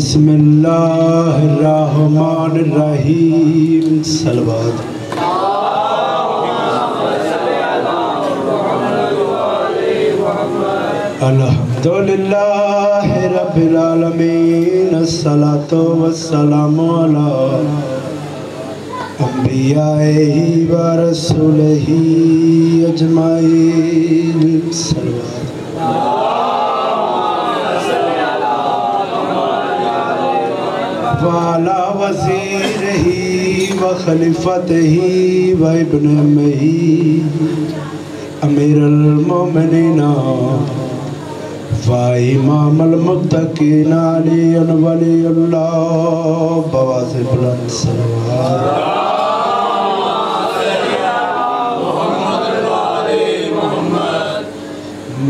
بسم اللہ الرحمن الرحیم صلوات الحمدللہ رب العالمین الصلاة والسلام علی انبیائہ و رسولہ اجمعین صلوات وعلى وزیرہ و خلیفتہ و ابن امہ امیر المومنین و امام المتقین علی ولی اللہ بواز بلند صلوات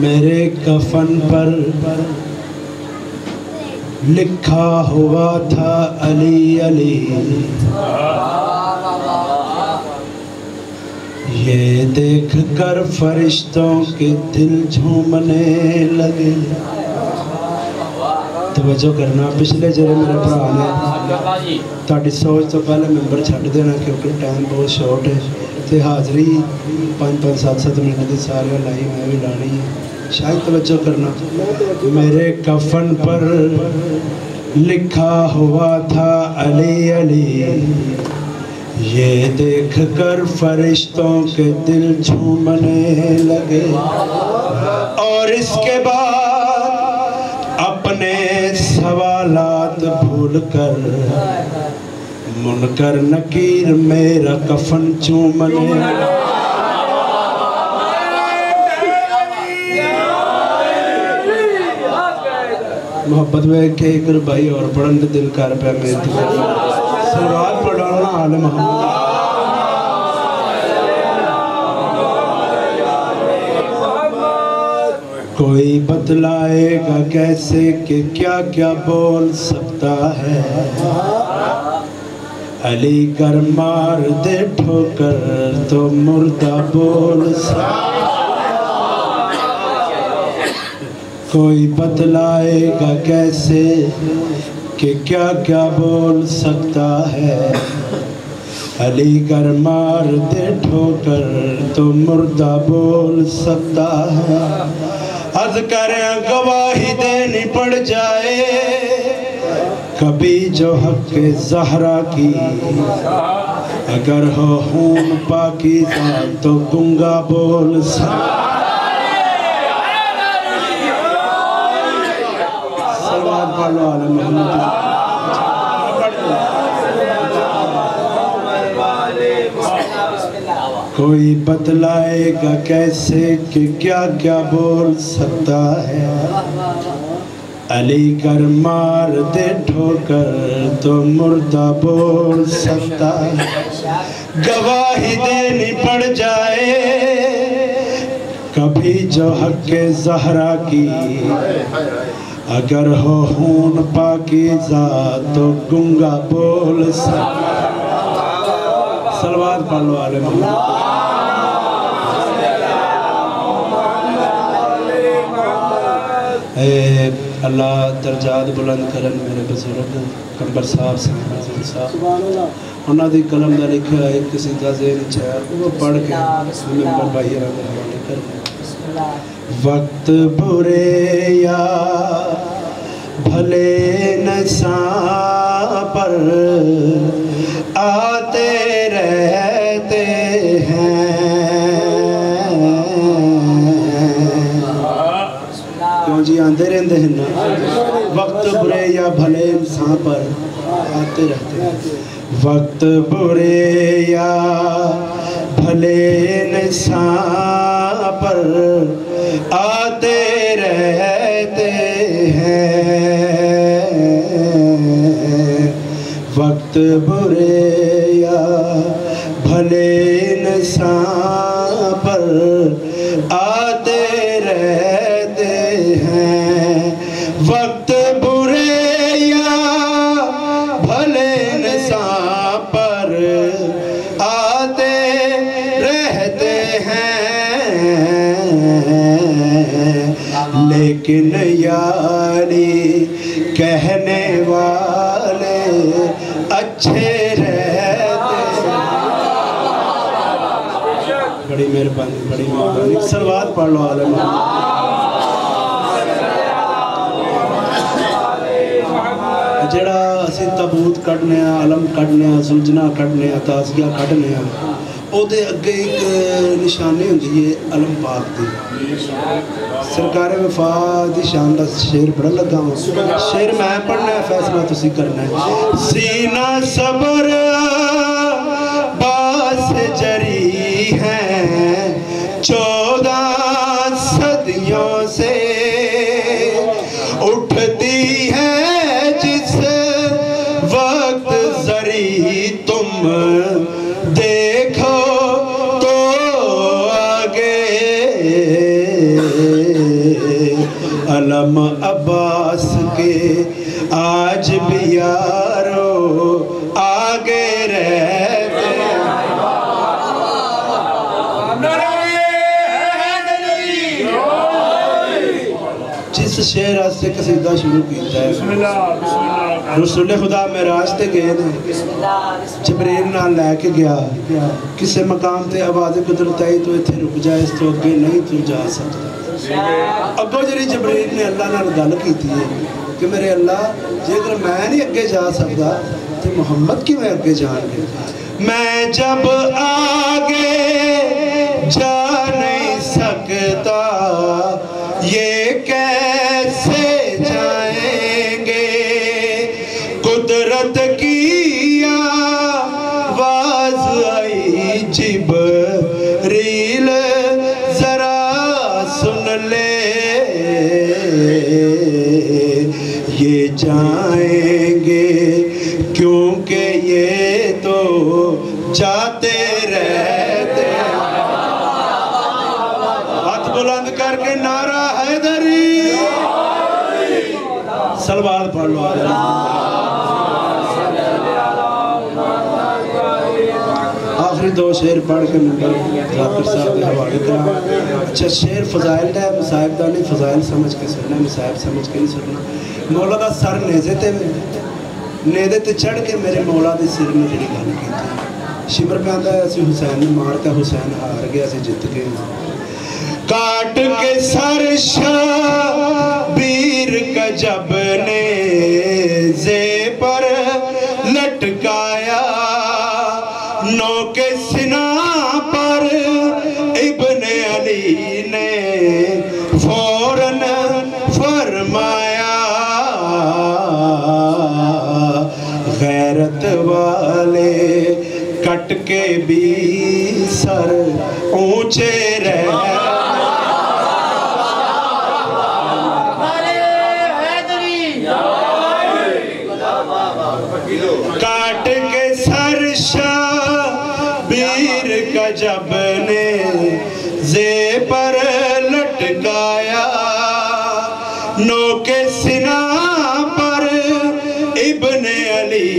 میرے کفن پر لکھا ہوا تھا علی علی، یہ دیکھ کر فرشتوں کے دل جھومنے لگے۔ توجہ کرنا، پچھلے جرے میرے پرانے تاڑی سوچ تو پہلے ممبر چھٹ دینا کیونکہ ٹائم بہت شورٹ ہے، تے حاضری 5-7 منٹ دی سارے لائی میں بھی لانی ہے، شاید توجہ کرنا۔ میرے کفن پر لکھا ہوا تھا علی علی، یہ دیکھ کر فرشتوں کے دل جھومنے لگے، اور اس کے بعد اپنے سوالات بھول کر منکر نکیر میرا کفن چومنے لگے۔ محبت میں کہ ایک بھائی اور پڑھن دل کر پہ محنت کرنا، سلوات پڑھانا آل محمد۔ کوئی بتلائے گا کیسے کہ کیا کیا بول سکتا ہے، علی گر مار دے ٹھوکر تو مردہ بول سکتا ہے۔ کوئی بتلائے گا کیسے کہ کیا کیا بول سکتا ہے، علی گر مار دے ٹھوکر تو مردہ بول سکتا ہے۔ عرض کریں گواہی دینی پڑ جائے کبھی جو حق زہرا کی، اگر ہو خون پاکیزہ تو گنگا بول سکتا ہے۔ کوئی بتلائے گا کیسے کہ کیا کیا بول سکتا ہے، علی گر مار دے ٹھوکر تو مردہ بول سکتا ہے۔ گواہی دینی پڑ جائے کبھی جو حق زہرا کی، اگر ہو خون پاکیزہ تو گنگا بول سکتا ہے۔ صلوات پڑھ لو آل محمد۔ اے اللہ درجات بلند کرن میرے بزرگ کمبر صاحب سے حضور صاحب، انہاں دی قلم دا لکھا ہے کسی دا ذہن چاہے وہ پڑھ کے ممبر بھائی رہا حوالے کر دیں۔ وقت برے یا بھلے نساں پر آتے رہتے ہیں، کیوں جی آندے رہندے ہیں نا، وقت برے یا بھلے انسان پر آتے رہتے ہیں۔ وقت برے یا بھلے انسان پر آتے رہتے ہیں، وقت برے یا بھلے انسان پر آتے رہتے ہیں، وقت برے یا بھلے انسان پر آتے رہتے ہیں، لیکن یاری کہنے والے اچھے رہتے. بڑی مہربانی بڑی مہربانی. صلوات پڑھ لو عالم. جڑا اسی تابوت کڈنے ہیں، علم کڈنے ہیں، سلجنا کڈنے ہیں، تازیہ کڈنے ہیں، او دے اگے ایک نشانی ہوندی ہے علم پاک دی. سرکار وفا دی شان دا شعر پڑھن لگا ہوں. شعر میں پڑھنا ہے، فیصلہ تسی کرنا ہے. سینہ صبر باس جری ہیں 14 صدیوں سے، اٹھتی ہے جس وقت زری تم دیکھو تو آگے. علم عباس کے آج بھی یارو آگے رہتے. جس شعر آج سے قصیدہ شروع کیتا ہے، رسول خدا معراج تے گئے نے، جبریل نال لے کے گیا کسے مقام تے آواز قدرت آئی تو اتھے رک جائے، اس تو اگے نہیں تو جا سکتا. اگو جری جبریل نے اللہ نال گل کیتی ہے کہ میرے اللہ جے اگر میں نہیں اگے جا سکتا تو محمد کی میں اگے جان گے. میں جب آگے جا نہیں سکتا یہ کیسے جائیں گے. قدرت کی آواز آئی جبریل ذرا سن لے، یہ جائیں گے کیونکہ یہ تو جاتے رہتے. ہاتھ بلند کر کے نعرہ حیدری. صلوات پڑھ لو. آخری دو شعر پڑھ کے ممبر ذاکر صاحب کے حوالے کرا. اچھا شعر فضائل ہے، مصائب دا نہیں، فضائل سمجھ کے سننا، مصائب سمجھ کے نہیں سننا. مولا دا سر نیزے تے نیزے تے چڑھ کے میرے مولا دے سر میں جڑی گل کیتی. شمر پہ آتا ہے اسی حسین نے مارتا، حسین ہار گیا، اسی جت گئے. کاٹ کے سر شبیر کا جب نیزے پر لٹکایا، نو کے سنا پر ابن علی نے فوراً فرمایا، غیرت والے کٹ کے بھی سر اونچے رہے. کاٹ کے سر شبیر کا جب نیزے پر لٹکایا، نو کے سنا پر ابن علی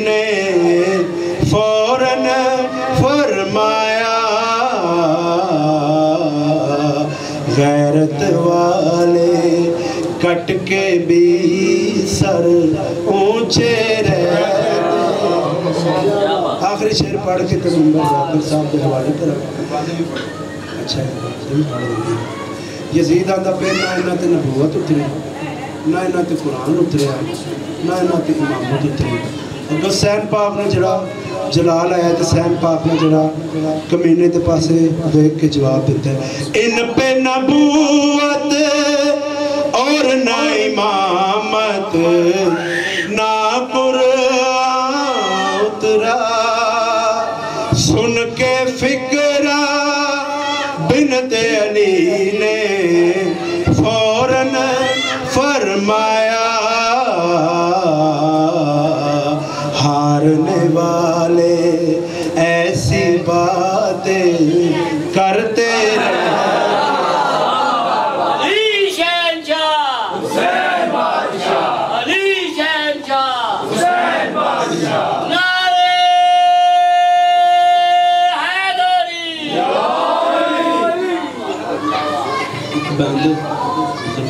نے فوراً فرمایا، غیرت والے کٹ کے بھی سر اونچے رہتے. آخری شعر پڑھ کے تو ممبر ذاکر صاحب کے حوالے کرا. اچھا ہے. یزید آدھا پہ نہ انہاں تے نبوت اتری، نہ انہاں تے قرآن اتریا، نہ انہاں تے امامت اتری. اگر حسین پاک نے جڑا جلال آیا تو حسین پاک نے جڑا کمینے تے پاسے دیکھ کے جواب دیتا ہے، ان پہ نبوت اور نہ امامت نہ قرآن اترا، سن کے فکرہ بنت علی نے فوراً فرمایا، ہارنے والے ایسی باتیں کرتے رہے.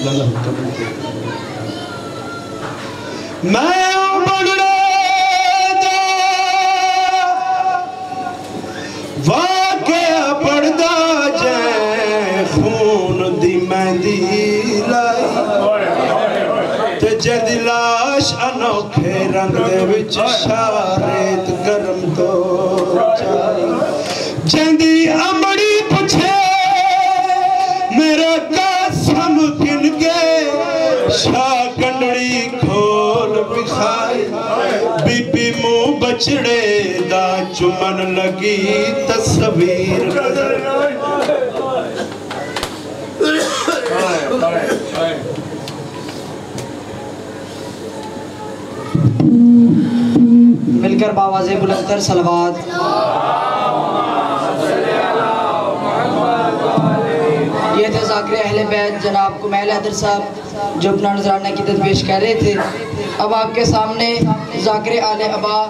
اللہ کا حکم دے میں بڑھڑے دا واقعہ پڑھدا جائے خون دی مہندی لائی تے جدی لاش انوکھے رنگ دے وچ شاریت گرم تو چائی جندی امڑی پچھے میرا قسم کن کے شاہ کنڈڑی کھول بکھائی بی بی منہ بچڑے دا چمن لگی تصویر مل کر باواز بلندتر صلوات یہ تھے ذاکر اہل بیت جناب کمیل حیدر صاحب جو اپنا نظرانہ کی تدبیش کر رہے تھے اب آپ کے سامنے ذاکر آل ابا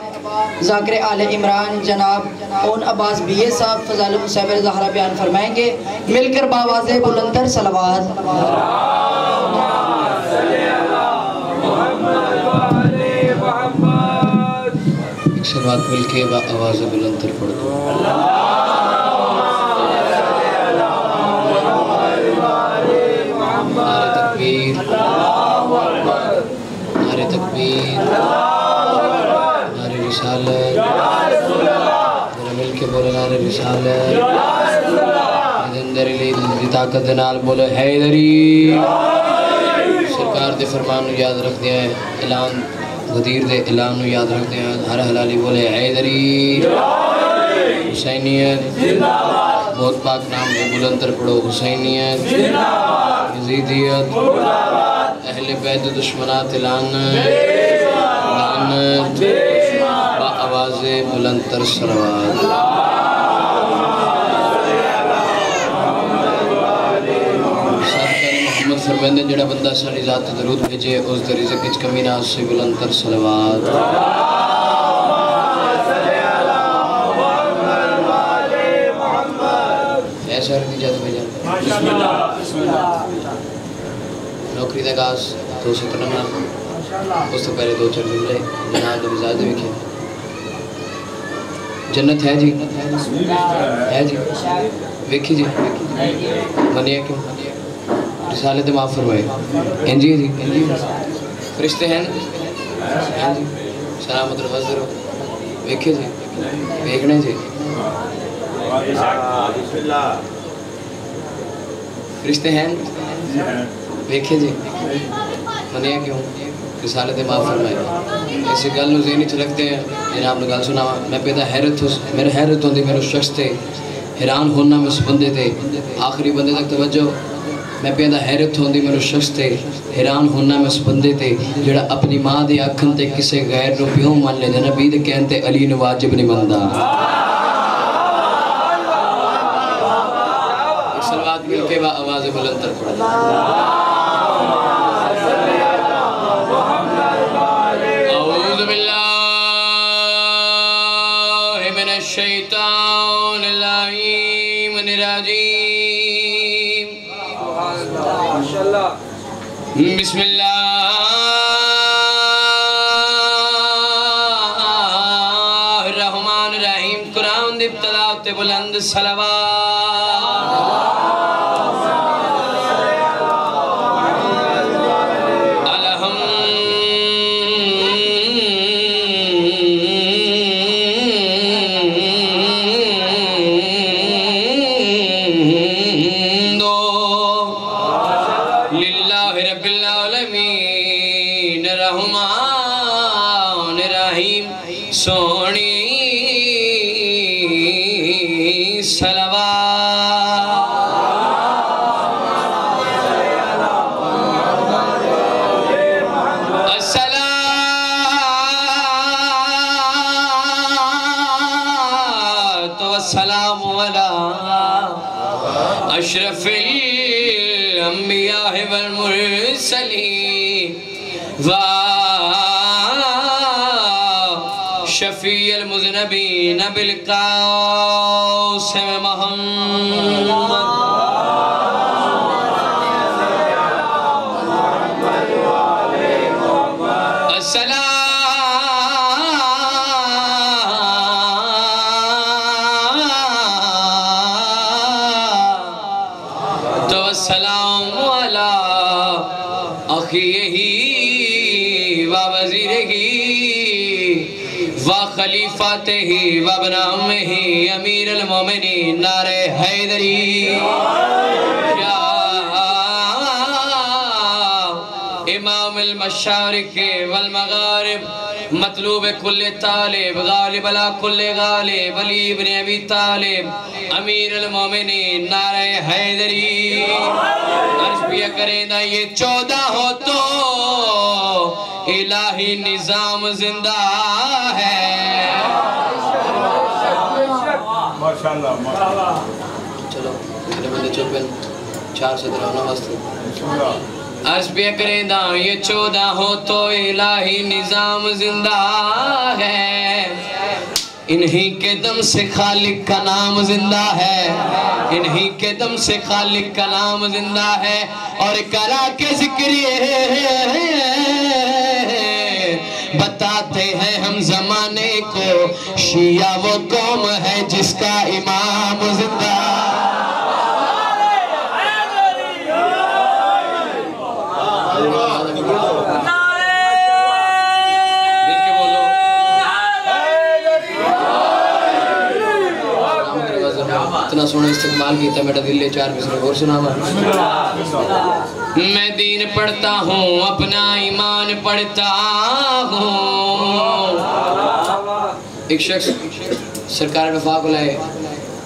ذاکر آل عمران جناب اون عباس بیے صاحب فضائل مصیبر زہرہ بیان فرمائیں گے مل کر باواز بلندتر صلوات ایک صلوات مل کے آواز بلندتر پڑھ دو نعرہ تکبیر نعرہ تکبیر نعرہ رسالت ذرا مل کے بولے نعرہ رسالت اندر لی طاقت نال بولے حیدری سرکار دے فرمان نو یاد رکھ دیا ہے اعلان غدیر دے اعلان نو یاد رکھ دیا ہر حلالی بولے حیدری حسینیت بہت پاک نام دے بلندتر پڑھو حسینیت یزیدیت اہل بیت دشمنات لعنت با آواز بلندتر صلوات محمد فرمیندے جڑا بندہ ساری ذات درود بھیجے اس در رزق کچھ کمی نہ سے بلندتر صلوات ایسا رکھ دیجا تو بھیجا نوکری دا گاز 293 اس سے پہلے 2 چڑھ دن لے جناب نبی زادہ بھی کیا جنت ہے جی ہے جی ویکھی جی منیا کیوں رسالت معاف فرمائے انجی جی فرشتے ہیں جی سلامت رفضر ہو ویکھے جی ویکھنے جی فرشتے ہیں ویکھے جی منیا کیوں رسالت معاف فرمائے اسی گل نو ذہنی چھلکتے ہیں جناب نے گل سنا میں پیدا حیرت میرے حیرت ہوندی میرے شخص تھے حیران ہونا میں اس بندے تھے آخری بندے تک توجہ میں پیدا حیرت ہوندی میرے شخص تھے حیران ہونا میں اس بندے تھے جڑا اپنی ماں دے اکھن تے کسے غیر نو پیوں مان لے نبی دے کہنتے علی نو واجب نہیں بندہ ایک صلوات مل کے با آواز بلندتر پڑھا اعوذ باللہ من الشیطان اللعین الرجیم بسم اللہ الرحمن الرحیم قرآن دی ابتدا تے بلند صلوات سونی صلوات الصلاة والسلام علی اشرف الانبیاء والمرسلین شفیع المذنبین بالقاسم محمد والسلام علی اخیہ و وزیرہ و خلیفاتہ و ابن عمہ امیر المومنین نعرہ حیدری یا امام المشارق والمغارب مطلوب کل طالب غالب علی کل غالب علی ابن ابی طالب امیر المومنین نعرہ حیدری عرض بھی کریں دا یہ 14 ہو تو الہی نظام زندہ ہے ماشاءاللہ چلو میرے بندے چوپن 4 سے درانا واسطے عرض بھی کریں دا یہ 14 ہو تو الہی نظام زندہ ہے انہی کے دم سے خالق کا نام زندہ ہے انہی کے دم سے خالق کا نام زندہ ہے اور کرا کے ذکر بتاتے ہیں ہم زمانے کو شیعہ وہ قوم ہے جس کا امام زندہ اتنا سونا استقبال کیتا میرا دل لے 4 مصرے اور سنا میں دین پڑھتا ہوں اپنا ایمان پڑھتا ہوں ایک شخص سرکار وفا کو لائے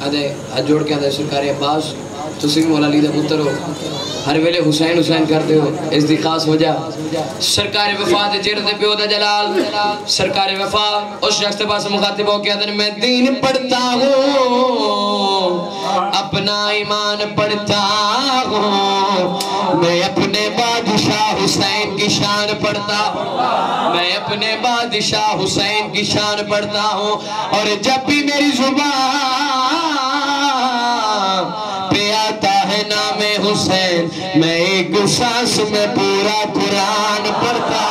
آدھے ہاتھ جوڑ کے آدھے سرکار عباس تسی بھی مولا علی دا پتر ہو ہر ویلے حسین حسین کرتے ہو اس دی خاص وجہ سرکار وفا دے جرد پیو دا جلال سرکار وفا اس شخص پاس مخاطب ہو کے آدھے میں دین پڑھتا ہوں اپنا ایمان پڑھتا ہوں میں اپنے بادشاہ حسین کی شان پڑھتا ہوں میں اپنے بادشاہ حسین کی شان پڑھتا ہوں اور جب بھی میری زبان پہ آتا ہے نام حسین میں ایک سانس میں پورا قرآن پڑھتا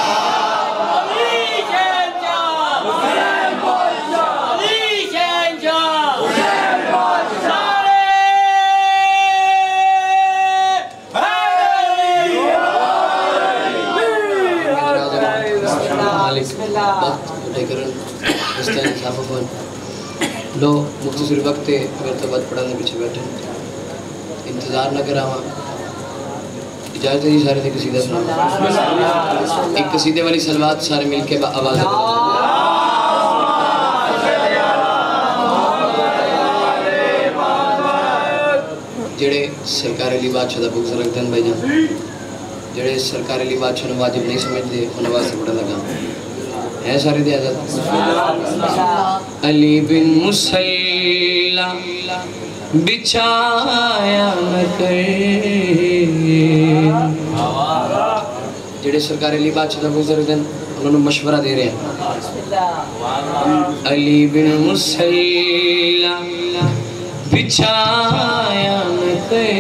لو مختصر وقت ہے میرے تو بات پڑھانے پیچھے بیٹھے انتظار نہ کرا اجازت ہے جی سارے تھے قصیدہ سنا ایک قصیدے والی سلوات سارے مل کے آواز جڑے سرکار علی بادشاہ دا بغض رکھتے ہیں بھائی جان جڑے سرکار علی بادشاہ نے واجب نہیں سمجھتے انہیں واسطے پڑھا لگا ہے سارے دے آزاد علی بن مسلح بچایا نہ کر جڑے سرکار علی بادشاہ دا بغض رکھتے ہیں انہوں نے مشورہ دے رہے ہیں علی بن مسلح بچایا نہ کر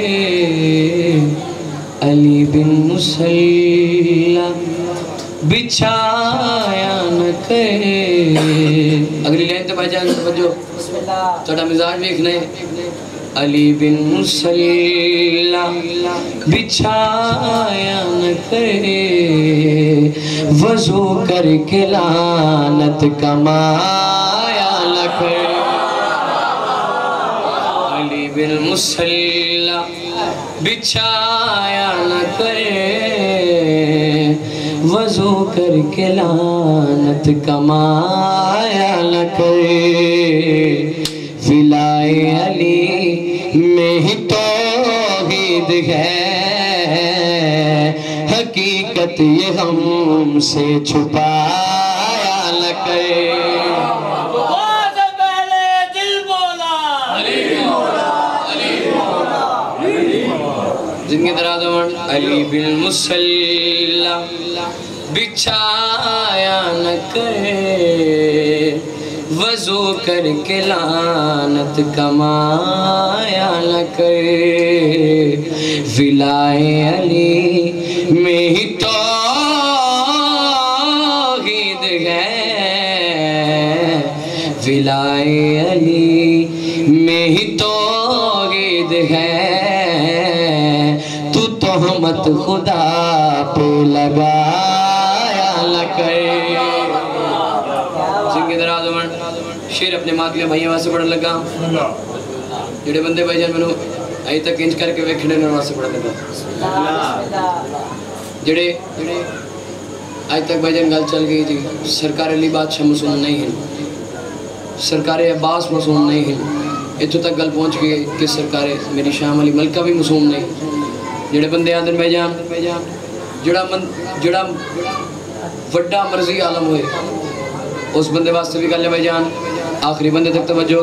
علی بن مسلح بچایا نہ کر اگلی لائن تے بھائی جان سمجھو تھوڑا مزاج دیکھنا ہے علی بن مسلح بچایا نہ کر وضو کر کے لعنت کمایا نہ کر علی بن مسلح بچایا نہ کر وضو کر کے لعنت کمایا نہ کر ولائے علی میں ہی توحید ہے حقیقت یہ ہم سے چھپایا نہ کر جن کے درازہ علی بن مسلح بچایا نہ کر وضو کر کے لعنت کمایا نہ کر ولائے علی میں ہی توحید ولائے علی میں ہی توحید ہے، تو تہمت خدا پہ لگایا نہ کر۔ سنگے دراز عمر شیر اپنے ماتمیاں بھائیوں واسے پڑھن لگا، جڑے بندے بھائی جان میں آئی تک انچ کر کے ویکھنے نے واسے پڑھن لگا، جڑے آج تک بھائی جان گل چل گئی تھی سرکار علی بادشاہ معصوم نہیں ہیں، سرکار عباس معصوم نہیں ہیں، اتھو تک گل پہنچ گئی کہ سرکار میری شام علی ملکہ بھی معصوم نہیں۔ جڑے بندے آدھن بھائی جان جڑا وڈا مرضی عالم ہوئے اس بندے واسطے بھی گل ہے بھائی جان۔ آخری بندے تک توجہ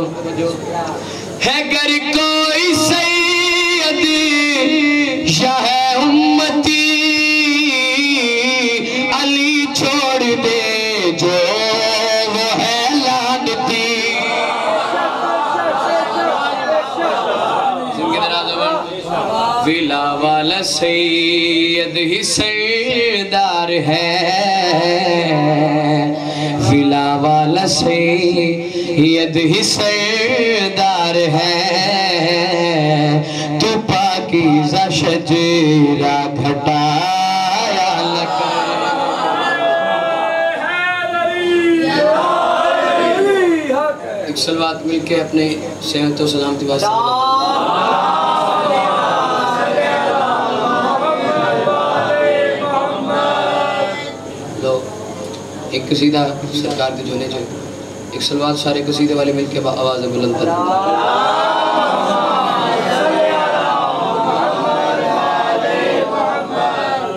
ہے، گر کوئی سید یا ہے امتی علی چھوڑ دے جو وہ ہے لانتی۔ ولا والا سید ہی سردار ہے، ولا والا سید ہی سردار ہے، تو پاکیزہ شجرہ گھٹایا لکھا۔ ایک سلوات مل کے اپنے صحت و سلامتی واسطے ایک قصیدہ سرکار کے جونے جو ایک سلوات سارے قصیدے والے مل کے آواز بلند کر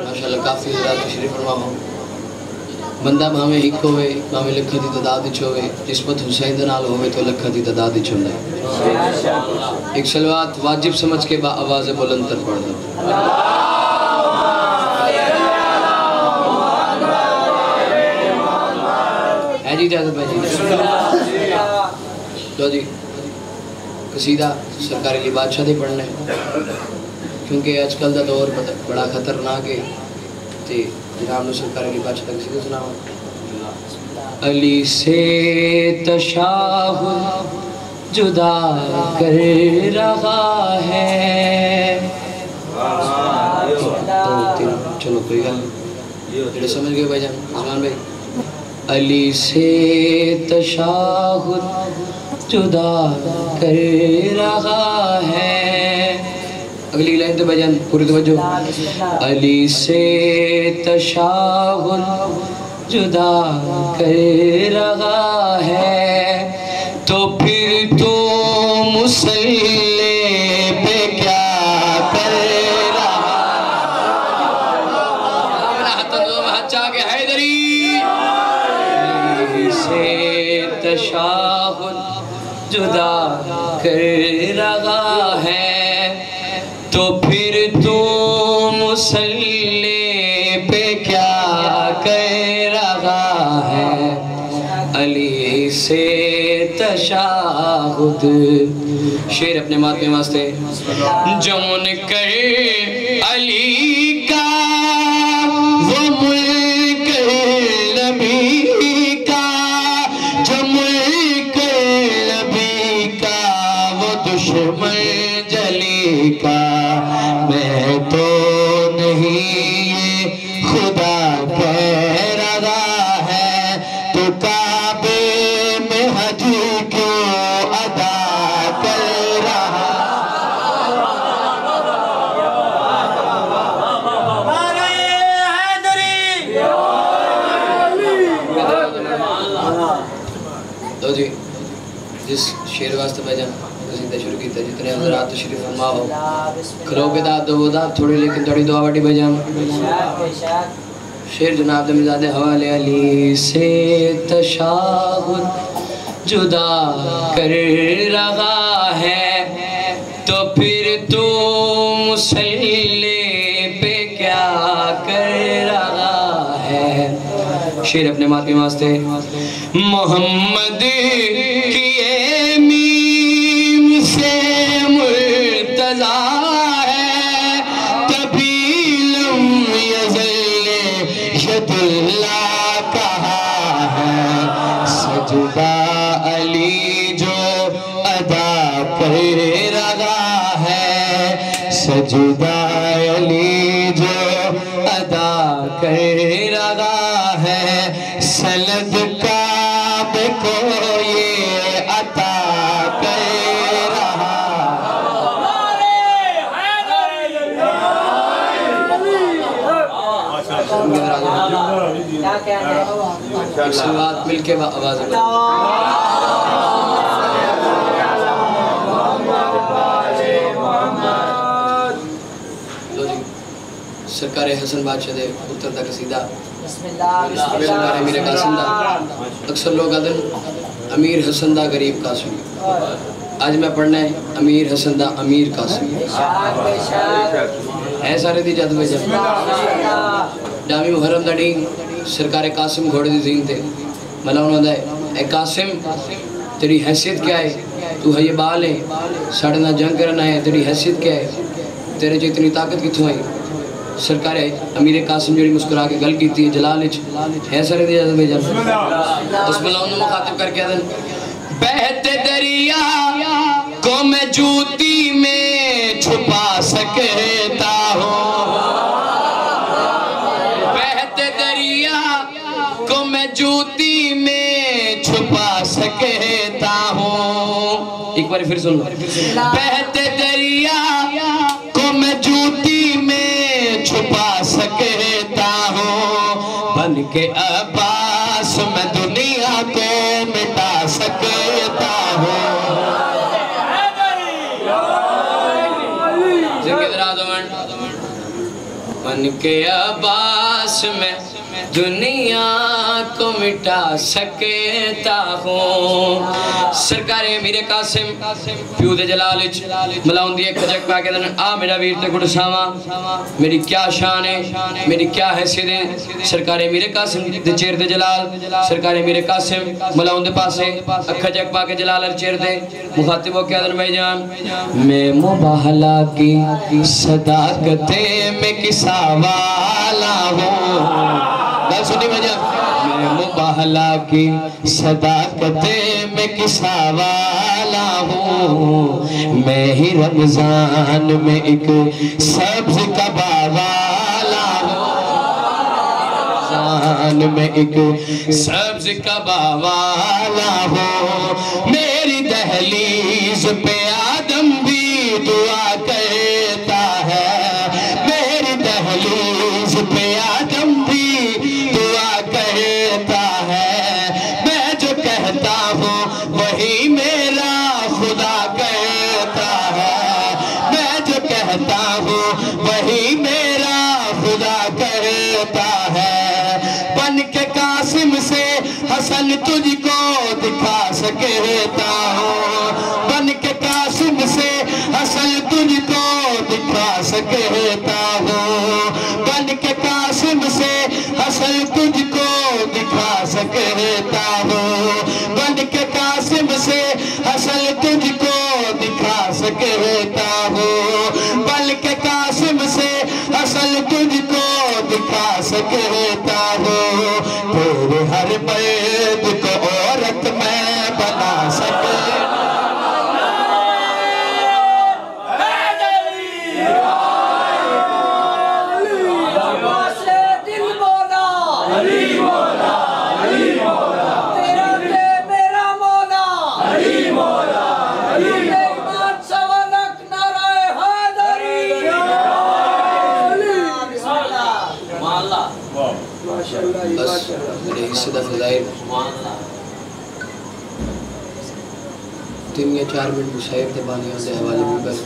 ماشاءاللہ کافی حضرات تشریف فرما ہوں۔ بندہ بھامے ہک ہوئے بھامے لکھا دی تعداد چھوئے، نسبت حسین دنال ہوئے تو لکھا دی تعداد چھوندہ ہے۔ ایک سلوات واجب سمجھ کے آواز بلند تر پڑھ دو۔ جی اجازت بھائی جی لو جی قصیدہ سرکار علی بادشاہ دے پڑھنا ہے، کیونکہ آج کل دا دور بڑا خطرناک ہے، تے جناب نے سرکار علی بادشاہ دا قصیدہ سنا ہوا۔ علی سے تشاہد جدا کر رہا ہے، چلو کوئی گل جڑے سمجھ گئے بھائی جان عثمان بھائی۔ علی سے تشاہد جدا کر رہا ہے، اگلی لائن تو بجان پوری توجہ۔ علی سے تشاہد جدا کر رہا ہے، تو پھر تو مسلح پہ کیا کر رہا ہے۔ تشاہد جدا کر رہا ہے، تو پھر تو مسلح پہ کیا کر رہا ہے۔ علی سے تشاہد شیر اپنے ماتمے واسطے جمن کر علی کا وہ ملک نبی کا، جملک نبی کا وہ دشمن جلی کا، میں تو نہیں یہ خدا کہہ رہا ہے، تو کعبے میں حج کیوں ادا کر رہا۔ تو جی جس شیر واسطے بھائی جان قصیدہ شروع کیتا، جتنے حضرات تشریف فرما ہو کھلو کے داد دو داد تھوڑی لیکن تھوڑی دعا بڑی بھائی جان۔ شیر جناب دمزاد حوالے علی سے تشاہد جدا کر رہا ہے، تو پھر تو مسلح پہ کیا کر رہا ہے۔ شیر اپنے ماتمی واسطے محمد کی میم سے مرتضی ہے، تبھی لم یزل ید اللہ کہا ہے، سجدہ علی سجدہ علی جو ادا کر رہا ہے سند کعبے کو یہ عطا کر رہا سلوات مل کے آواز سرکار حسن بادشاہ دے اتر دا قصیدہ سرکار امیر قاسم دا اکثر لوگ آدن امیر حسن دا غریب قاسم آج میں پڑھنا ہے امیر حسن دا امیر قاسم ہے سارے دی جد میں جب جامی محرم دا ڈینگ سرکار قاسم گھوڑے دی زین تے ملاؤنہ دا اے قاسم تیری حیثیت کیا ہے تو ہے یہ بال ہے ساڑھنا جنگ کرنا ہے تیری حیثیت کیا ہے تیرے جو اتنی طاقت کتوں آئی سرکار امیر قاسم جوڑی مسکرا کے گل کی تھی جلالچ ہے سارے دی جد میں جب اس ملاؤنہ مخاطب کر کے آدن بہتے دریا کو میں جوتی میں چھپا سکتا ہوں بہتے دریا کو میں جوتی میں چھپا سکتا ہوں ایک بار پھر سن لو بہتے دریا کو میں جوتی میں چھپا سکتا ہوں بن کے عباس میں دنیا کو مٹا سکتا ہوں بن کے عباس میں دنیا کو مٹا سکتا ہوں سرکار امیر قاسم پیو دے جلالچ ملاؤں دیئے کھجک پا کے دن آ میرا ویر تے گھڑ ساما میری کیا شان ہے میری کیا حیثیت ہے سرکار امیر قاسم دے چیر دے جلال سرکار امیر قاسم ملاؤں دے پاسے کھجک پا کے جلال چیر دے مخاطب ہو کیا دن بھائی جان میں مباہلہ کی صداقتیں میں کسا والا ہوں گل سنی بجا میں مباہلہ کی صداقتیں میں کسا والا ہوں میں ہی رمضان میں ایک سبز کبا والا ہوں رمضان میں ایک سبز کبا والا ہوں میری دہلیز پہ آدم بھی دعا کرتا ہے میری دہلیز پہ آدم بھی دعا کرتا ہے میں جو کہتا ہوں وہی میرا خدا کہتا ہے میں جو کہتا ہوں وہی میرا خدا کرتا ہے بن کے قاسم سے حسن تجھ کو دکھا سکتا ہوں بن کے قاسم سے حسن تجھ کو دکھا سکتا ہوں بن کے قاسم سے حسن تجھ کو دکھا سکتا ہوں بن کے قاسم سے حسن تجھ کو دکھا سکتا ہوں بن کے قاسم سے حسن تجھ کو دکھا سکتا ہوں تیرے ہر بیت کو عورت میں بنا سکتا بس میرے حصے دا فضائل 3 یا 4 منٹ مشاہر تے بانیاں دے حوالے بھی بس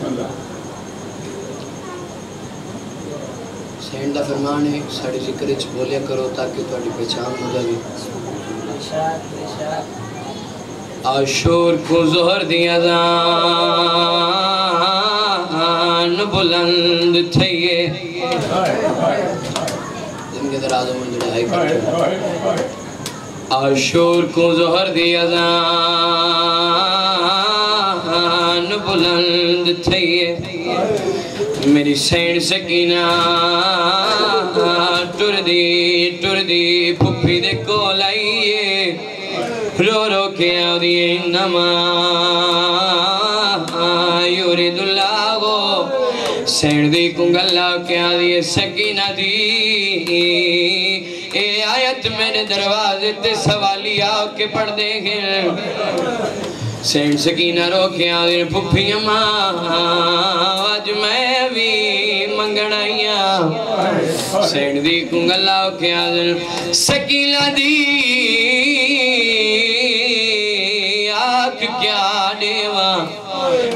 سینڈ دا فرمان ہے ساڑی ذکر اچھ بولیا کرو تاکہ تو اڈی پہچان ہو جائے آشور کو ظہر دیا دان بلند تھئیے زندگی در آزم میں جڑائی کرتے ہیں آشور کو ظہر دیا دان بلند تھئیے میری سینڈ سکینہ ٹر دی پھپی دے کو لائیے رو رو کے آؤ دیئے انما یورید اللہ سین دی کنگلہ کیا دیئے سکینہ دی اے آیت میرے دروازے تے سوالی آؤ کے پڑھ دے گے سین سکینہ رو کیا دیئے پھپی اماں آج میں بھی منگڑائیاں سین دی کنگلہ کیا دیئے سکینہ دی آکھ کیا دیواں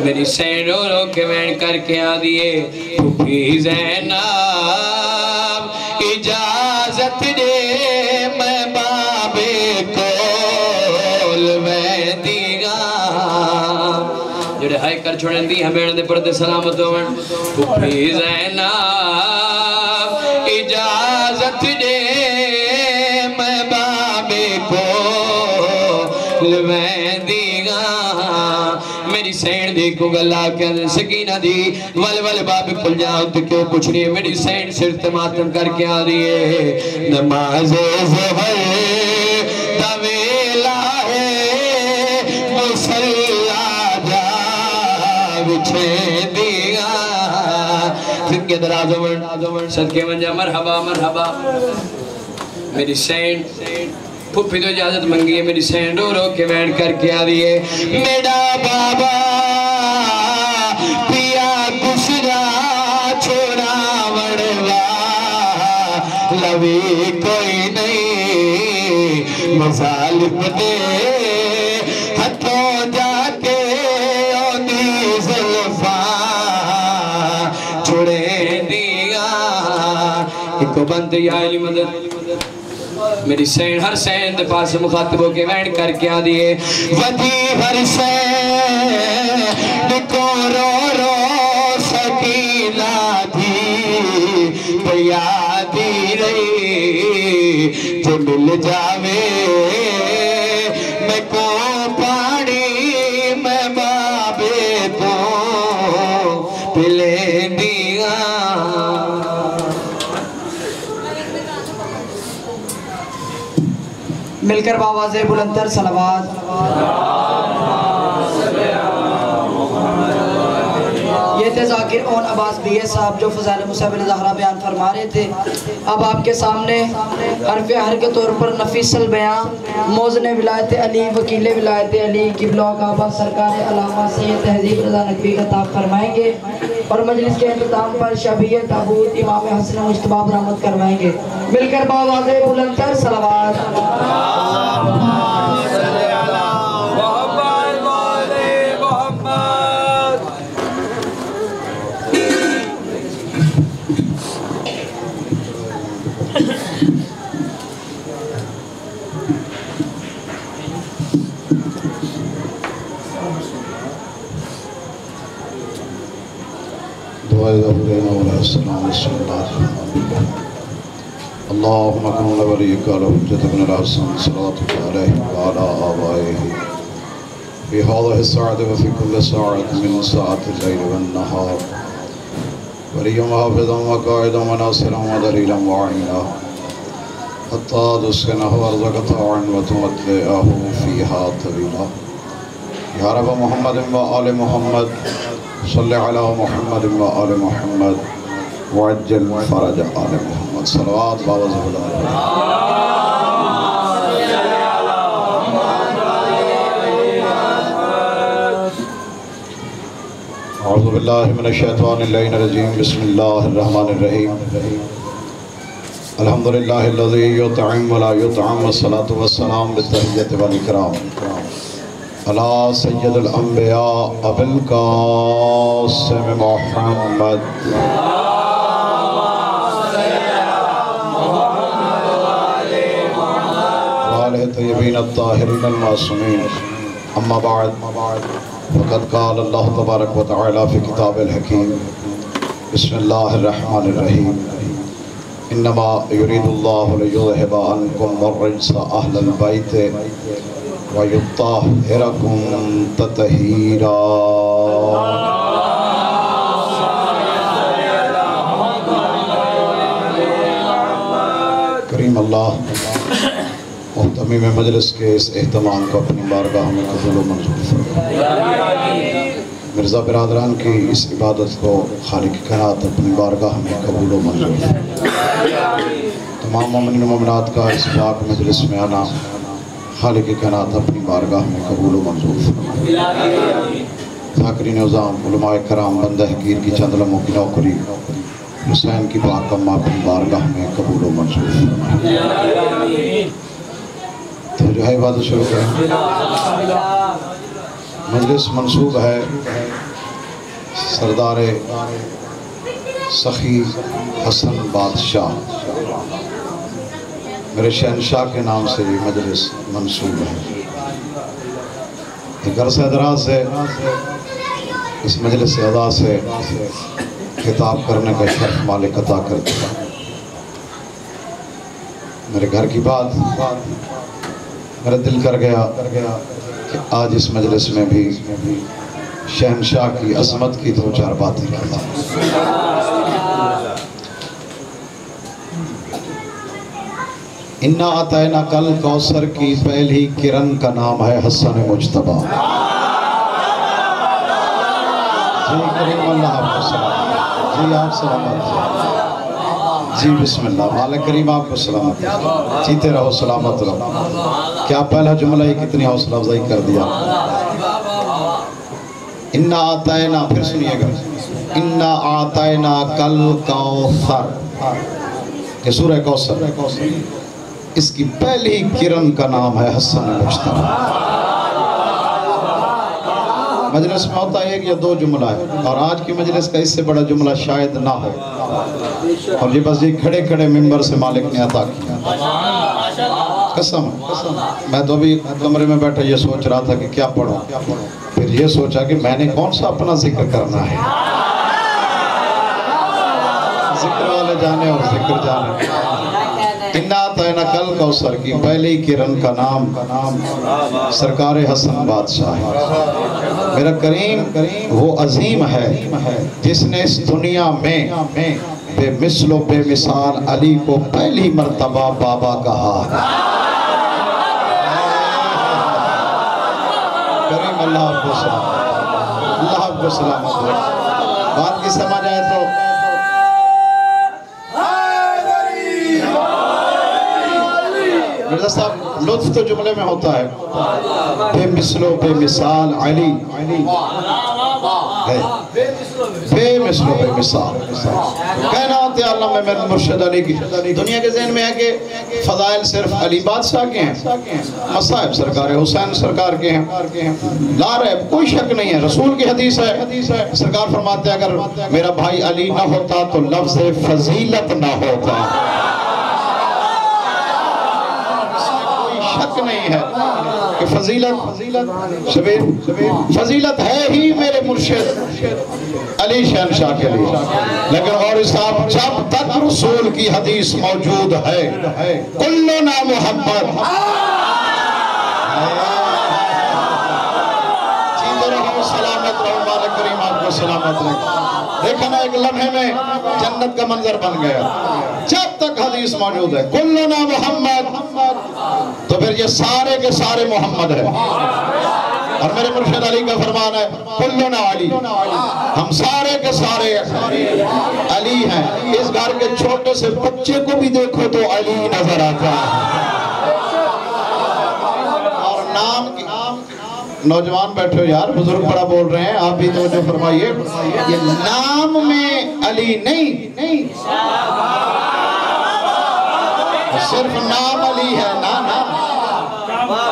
میری سین رو رو کے وین کر کے آ دیئے پھوپھی زینب اجازت دے میں بابے کول وین دیگا جڑے ہائی کر چھوڑیں دی ہمیں دے پردے سلامت ہوئن پھوپھی زینب اجازت دے میں بابے کول وین دیگا میری سین دی کو گلہ کر سکینہ دی ول باب کھل جاؤں تو کیوں پوچھ رہی ہے میری سین سرت ماتم کر کے آ دیئے نماز ظہر طویلہ ہے مسلح جا بچھے دیا صدقے دراز عمر صدقے منجا مرحبا مرحبا میری سین پھوپھی تو اجازت منگی ہے میری سین رو رو کے وین کر کے آ دیئے میرا بابا پیا کسرا چھوڑا وڑوا لوی کوئی نہیں مظالم دے ہتھوں جا کے اونی زلفا چھوڑے دیا ایک بند یا علی مدد میری سین ہر سین دے پاس مخاطبوں کے وین کر کے آ دیئے ودی ہر سین کو رو رو سکینہ دی پیادی رہی جو مل جاوے میں کو پانی میں بابے کو پلے دیا مل کر باواز بلندر صلوات یہ تھے ذاکر اون عباس بیے صاحب جو فضائل مصعب الزہرہ بیان فرما رہے تھے اب آپ کے سامنے حرف ہر کے طور پر نفیس البیان موزن ولایت علی وکیل ولایت علی قبلہ کعبہ سرکار علامہ سید تہذیب رضا نقوی کا خطاب فرمائیں گے اور مجلس کے اختتام پر شبیہ تابوت امام حسن مجتبیٰ برآمد کروائیں گے مل کر باواز بلندر صلوات اللهم كن لوليك على حجة ابن الحسن صلاتك عليه وعلى آبائه في هذه الساعة وفي كل ساعة من ساعة الليل والنهار وليا وحافظا وقائدا وناصرا ودليلا وعينا حتى تسكنه أرضك طوعا وتمتعه فيها طويلا يا رب محمد وآل محمد صل على محمد وآل محمد وعجل فرج آل محمد صلوات باوز بلال اعوذ باللہ من الشیطان اللعین الرجیم بسم اللہ الرحمن الرحیم الحمدللہ الذی یطعم ولا یطعم والصلاة والسلام بالتحیت والاکرام علی سید الانبیاء ابو القاسم محمد وآلہ طیبین الطاہرین المعصومین اما بعد فقد قال اللہ تبارک و تعالی فی کتاب الحکیم بسم اللہ الرحمن الرحیم انما یرید اللہ لیذہب عنکم الرجس اہل البیت وَيُطَّهِّرَكُمْ تَطْهِيرًا کریم اللہ محتمیم مجلس کے اس اہتمام کو اپنی بارگاہ میں قبول و منظور فرمائے مرزا برادران کی اس عبادت کو خالق کائنات اپنی بارگاہ میں قبول و منظور فرمائے۔ تمام مومنین و مومنات کا اس پاک مجلس میں آنا خالق کائنات اپنی بارگاہ میں قبول و منظور فرمائے۔ ذاکرین نظام علماء کرام بندہ حقیر کی چند لمحوں کی نوکری حسین کی پاک اماں اپنی بارگاہ میں قبول و منظور فرمائے۔ تو جو ہے عبادت شروع کریں۔ مجلس منصوب ہے سردار سخی حسن بادشاہ، میرے شہنشاہ کے نام سے یہ مجلس منصوب ہے۔ ایک عرصہ دراز سے اس مجلس ادا سے خطاب کرنے کا شرف مالک عطا کر دیا۔ میرے گھر کی بات میرا دل کر گیا کہ آج اس مجلس میں بھی شہنشاہ کی عظمت کی دو چار باتیں کی جائیں۔ اِنَّا أَعْطَيْنَاكَ الْكَوْثَرَ کی پہلی کرن کا نام ہے حسن مجتبیٰ۔ جی کریم اللہ آپ کو سلامت، جی آپ سلامت، جی بسم اللہ، مالک کریم آپ کو سلامت، جیتے رہو سلامت رہو۔ کیا پہلا جملہ ہی کتنی حوصلہ افزائی کر دیا۔ اِنَّا أَعْطَيْنَا، پھر سنیے گا، اِنَّا أَعْطَيْنَاكَ الْكَوْثَرَ، یہ سورہ کوثر، اس کی پہلی کرن کا نام ہے حسن مجتبیٰ۔ مجلس میں ہوتا ہے کہ یہ دو جملہ ہے، اور آج کی مجلس کا اس سے بڑا جملہ شاید نہ ہو، اور یہ بس یہ کھڑے کھڑے ممبر سے مالک نے عطا کیا۔ قسم، میں تو ابھی کمرے میں بیٹھا یہ سوچ رہا تھا کہ کیا پڑھوں، پھر یہ سوچا کہ میں نے کون سا اپنا ذکر کرنا ہے، ذکر والے جانے اور ذکر جانے۔ اِنَّا أَعْطَيْنَاكَ الْكَوْثَرَ کی پہلی کرن کا نام سرکار حسن بادشاہ ہے۔ میرا کریم وہ عظیم ہے جس نے اس دنیا میں بے مثل و بے مثال علی کو پہلی مرتبہ بابا کہا ہے۔ کریم اللہ آپ کو سلامت، اللہ آپ کو سلامت رکھے۔ بات کی سمجھ آئے تو مرزا صاحب لطف تو جملے میں ہوتا ہے، بے مثل و بے مثال علی ہے، بے مثل و بے مثال کائنات عالم میں میرے مرشد علی کی۔ دنیا کے ذہن میں ہے کہ فضائل صرف علی بادشاہ کے ہیں، مصائب سرکار حسین سرکار کے ہیں، لا ریب کوئی شک نہیں ہے، رسول کی حدیث ہے، سرکار فرماتے ہیں اگر میرا بھائی علی نہ ہوتا تو لفظ فضیلت نہ ہوتا۔ شک نہیں ہے کہ فضیلت ہے ہی میرے مرشد علی شہنشاہ کے لیے، لیکن اور صاحب جب تک رسول کی حدیث موجود ہے کلنا محمد، جیتے رہو سلامت رہو، مالک کریم آپ کو سلامت رہے۔ دیکھنا ایک لمحے میں جنت کا منظر بن گیا، جب تک حدیث موجود ہے کلنا محمد، تو پھر یہ سارے کے سارے محمد ہیں، اور میرے مرشد علی کا فرمان ہے کلنا علی، ہم سارے کے سارے علی ہیں۔ اس گھر کے چھوٹے سے بچے کو بھی دیکھو تو علی نظر آتا ہے، اور نام کی نوجوان بیٹھے ہو یار، بزرگ بڑا بول رہے ہیں، آپ بھی توجہ فرمائیے، یہ نام میں علی نہیں، صرف نام علی ہے،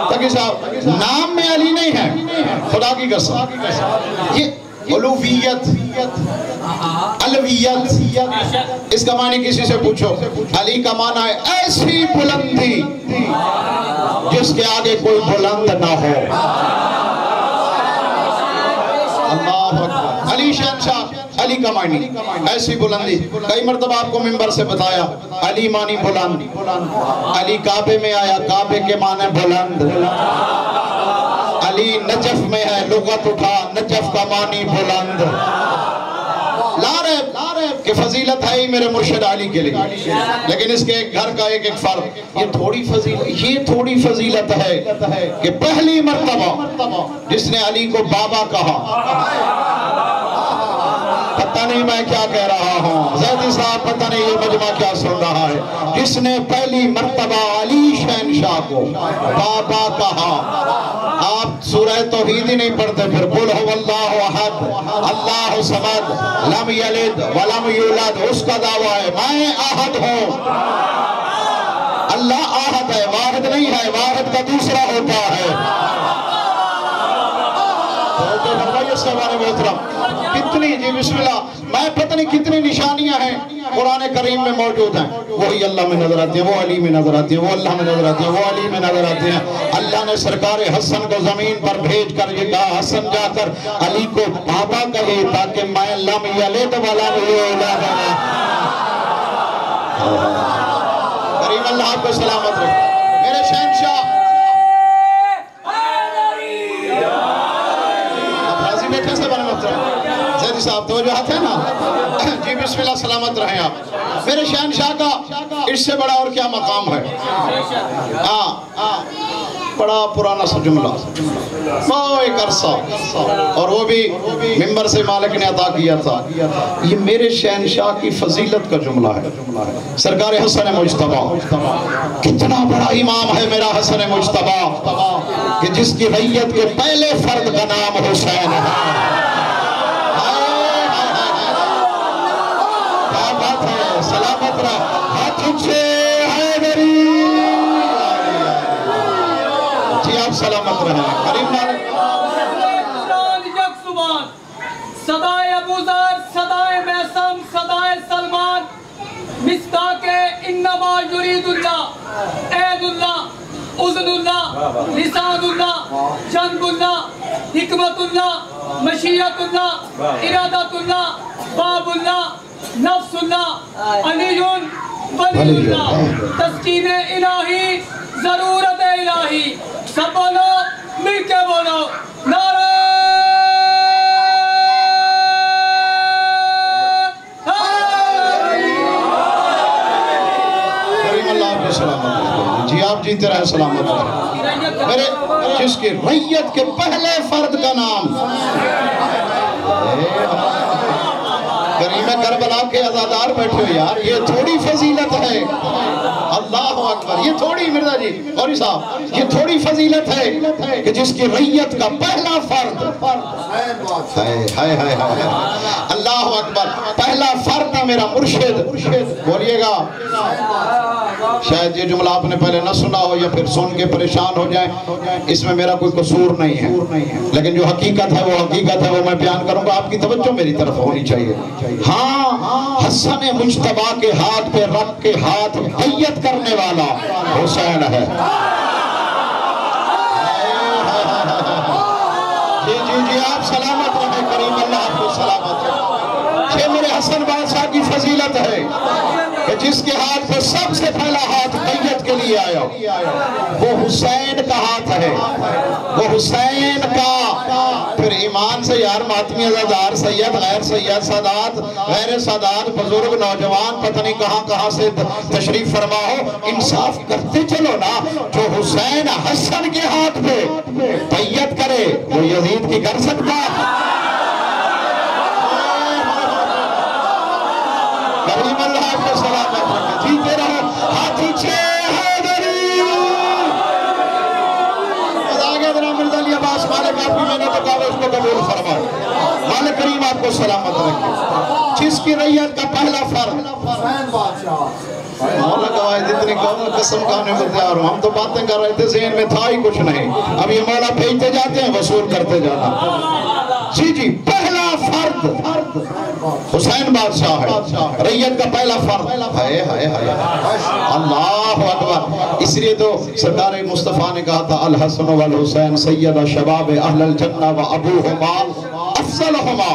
تاکہ صاحب نام میں علی نہیں ہے، خدا کی قسم یہ علویت علویت اس کا معنی کسی سے پوچھو، علی کا معنی ہے ایسی بلندی جس کے آگے کوئی بلند نہ ہو۔ اللہ اکبر، علی شہنشاہ، علی کا معنی ایسی بلندی، کئی مرتبہ آپ کو ممبر سے بتایا، علی معنی بلند، علی کعبے میں آیا، کعبے کے معنی بلند، علی نجف میں ہے، لغت اٹھا، نجف کا معنی بلند، لا ریب کہ فضیلت ہے ہی میرے مرشد علی کے لیے، لیکن اس کے گھر کا ایک فرق، یہ تھوڑی فضیلت ہے کہ پہلی مرتبہ جس نے علی کو بابا کہا پتہ نہیں میں کیا کہہ رہا ہوں، زیدی صاحب پتہ نہیں یہ مجمع کیا سن رہا ہے. جس نے پہلی مرتبہ علی شہنشاہ کو بابا کہا، آپ سورہ توحید ہی نہیں پڑھتے، پھر قل هو اللہ احد اللہ صمد لم یلد ولم یولد، اس کا دعویٰ ہے میں احد ہوں. اللہ احد ہے، واحد نہیں ہے، واحد کا دوسرا ہوتا ہے. تو فرمائیے سہبان محترم کتنی، جی بسم اللہ، میں پتہ نہیں کتنی نشانیاں ہیں قرآن کریم میں موجود ہیں. وہی اللہ میں نظر آتی ہیں، وہ علی میں نظر آتی ہیں، وہ اللہ میں نظر آتی ہیں، وہ علی میں نظر آتی ہیں. اللہ نے سرکار حسن کو زمین پر بھیج کر یہ کہا حسن جا کر علی کو بابا کہے تاکہ میں لم یلد ولم یولد. کریم اللہ آپ کو سلامت رہے. میرے شہنشاہ بیٹھے سے بنے محترم زیدی صاحب توجہات ہے نا. جی بسم اللہ، سلامت رہیں آپ. میرے شہنشاہ کا اس سے بڑا اور کیا مقام ہے. بڑا پرانا سا جملہ، وہ ایک عرصہ، اور وہ بھی ممبر سے مالک نے عطا کیا تھا. یہ میرے شہنشاہ کی فضیلت کا جملہ ہے. سرکار حسن مجتبیٰ، کتنا بڑا امام ہے میرا حسن مجتبیٰ کہ جس کی ریت کے پہلے فرد کا نام حسین ہے. کیا بات ہے، سلامت رہا. ہاتھ اٹھے حیدری. جی آپ سلامت رہیں. قریب نہ صدائے ابو ذر، صدائے میسم، صدائے سلمان، مصداق انما یرید اللہ، عید اللہ، اذن اللہ، لسان اللہ، جنب اللہ، حکمت اللہ، مشیت اللہ، ارادت اللہ، باب اللہ، نفس اللہ، علی ولی اللہ، تسکین الہی، ضرورت الہی. سب بولو، مل کے بولو، نعرہ جی آپ جیتے رہے سلامت رہے. میرے جس کی ریت کے پہلے فرد کا نام کریم کربلا کے عزادار بیٹھے ہو یار، یہ تھوڑی فضیلت ہے. اللہ اکبر، یہ تھوڑی مرزا جی اور صاحب یہ تھوڑی فضیلت ہے کہ جس کی ریت کا پہلا فرد، اللہ اکبر، پہلا فرد ہے میرا مرشد. بولیے گا، شاید یہ جملہ آپ نے پہلے نہ سنا ہو یا پھر سن کے پریشان ہو جائیں، اس میں میرا کوئی قصور نہیں ہے، لیکن جو حقیقت ہے وہ حقیقت ہے، وہ میں بیان کروں گا. آپ کی توجہ میری طرف ہونی چاہیے. ہاں، حسن مجتبیٰ کے ہاتھ پہ رب کے ہاتھ بیعت کرنے والا حسین ہے. جی آپ سلامت رہے. کریم اللہ آپ کو سلامت رہے. یہ میرے حسن بادشاہ کی فضیلت ہے کہ جس کے ہاتھ پہ سب سے پہلا ہاتھ بیعت کے لیے آیا وہ حسین کا ہاتھ ہے، وہ حسین کا. پھر ایمان سے یار ماتمی عزادار، سید، غیر سید، سادات، غیر سادات، بزرگ، نوجوان، پتہ نہیں کہاں کہاں سے تشریف فرما ہو، انصاف کرتے چلو نا. جو حسین حسن کے ہاتھ پہ بیعت کرے وہ یزید کی کر سکتا. کریم اللہ کو سلامت رکھے. جیتے رہو. ہاتھ اٹھے حیدری. آگے ذرا مرزا علی عباس مالک آپ کی محنت کا اس کو قبول فرمائے. مالک کریم آپ کو سلامت رکھے. جس کی ریت کا پہلا فرد مولا قواعد اتنی قسم کھانے کو تیار ہوں. ہم تو باتیں کر رہے تھے، ذہن میں تھا ہی کچھ نہیں. اب یہ مولا بھیجتے جاتے ہیں، وصول کرتے جانا. جی پہلا فرد حسین بادشاہ ہے. ریت کا پہلا فرد اللہ اکبر. اس لیے تو سرکار مصطفیٰ نے کہا تھا الحسن والحسین سید شباب اہل الجنہ و ابوہما افضلہما.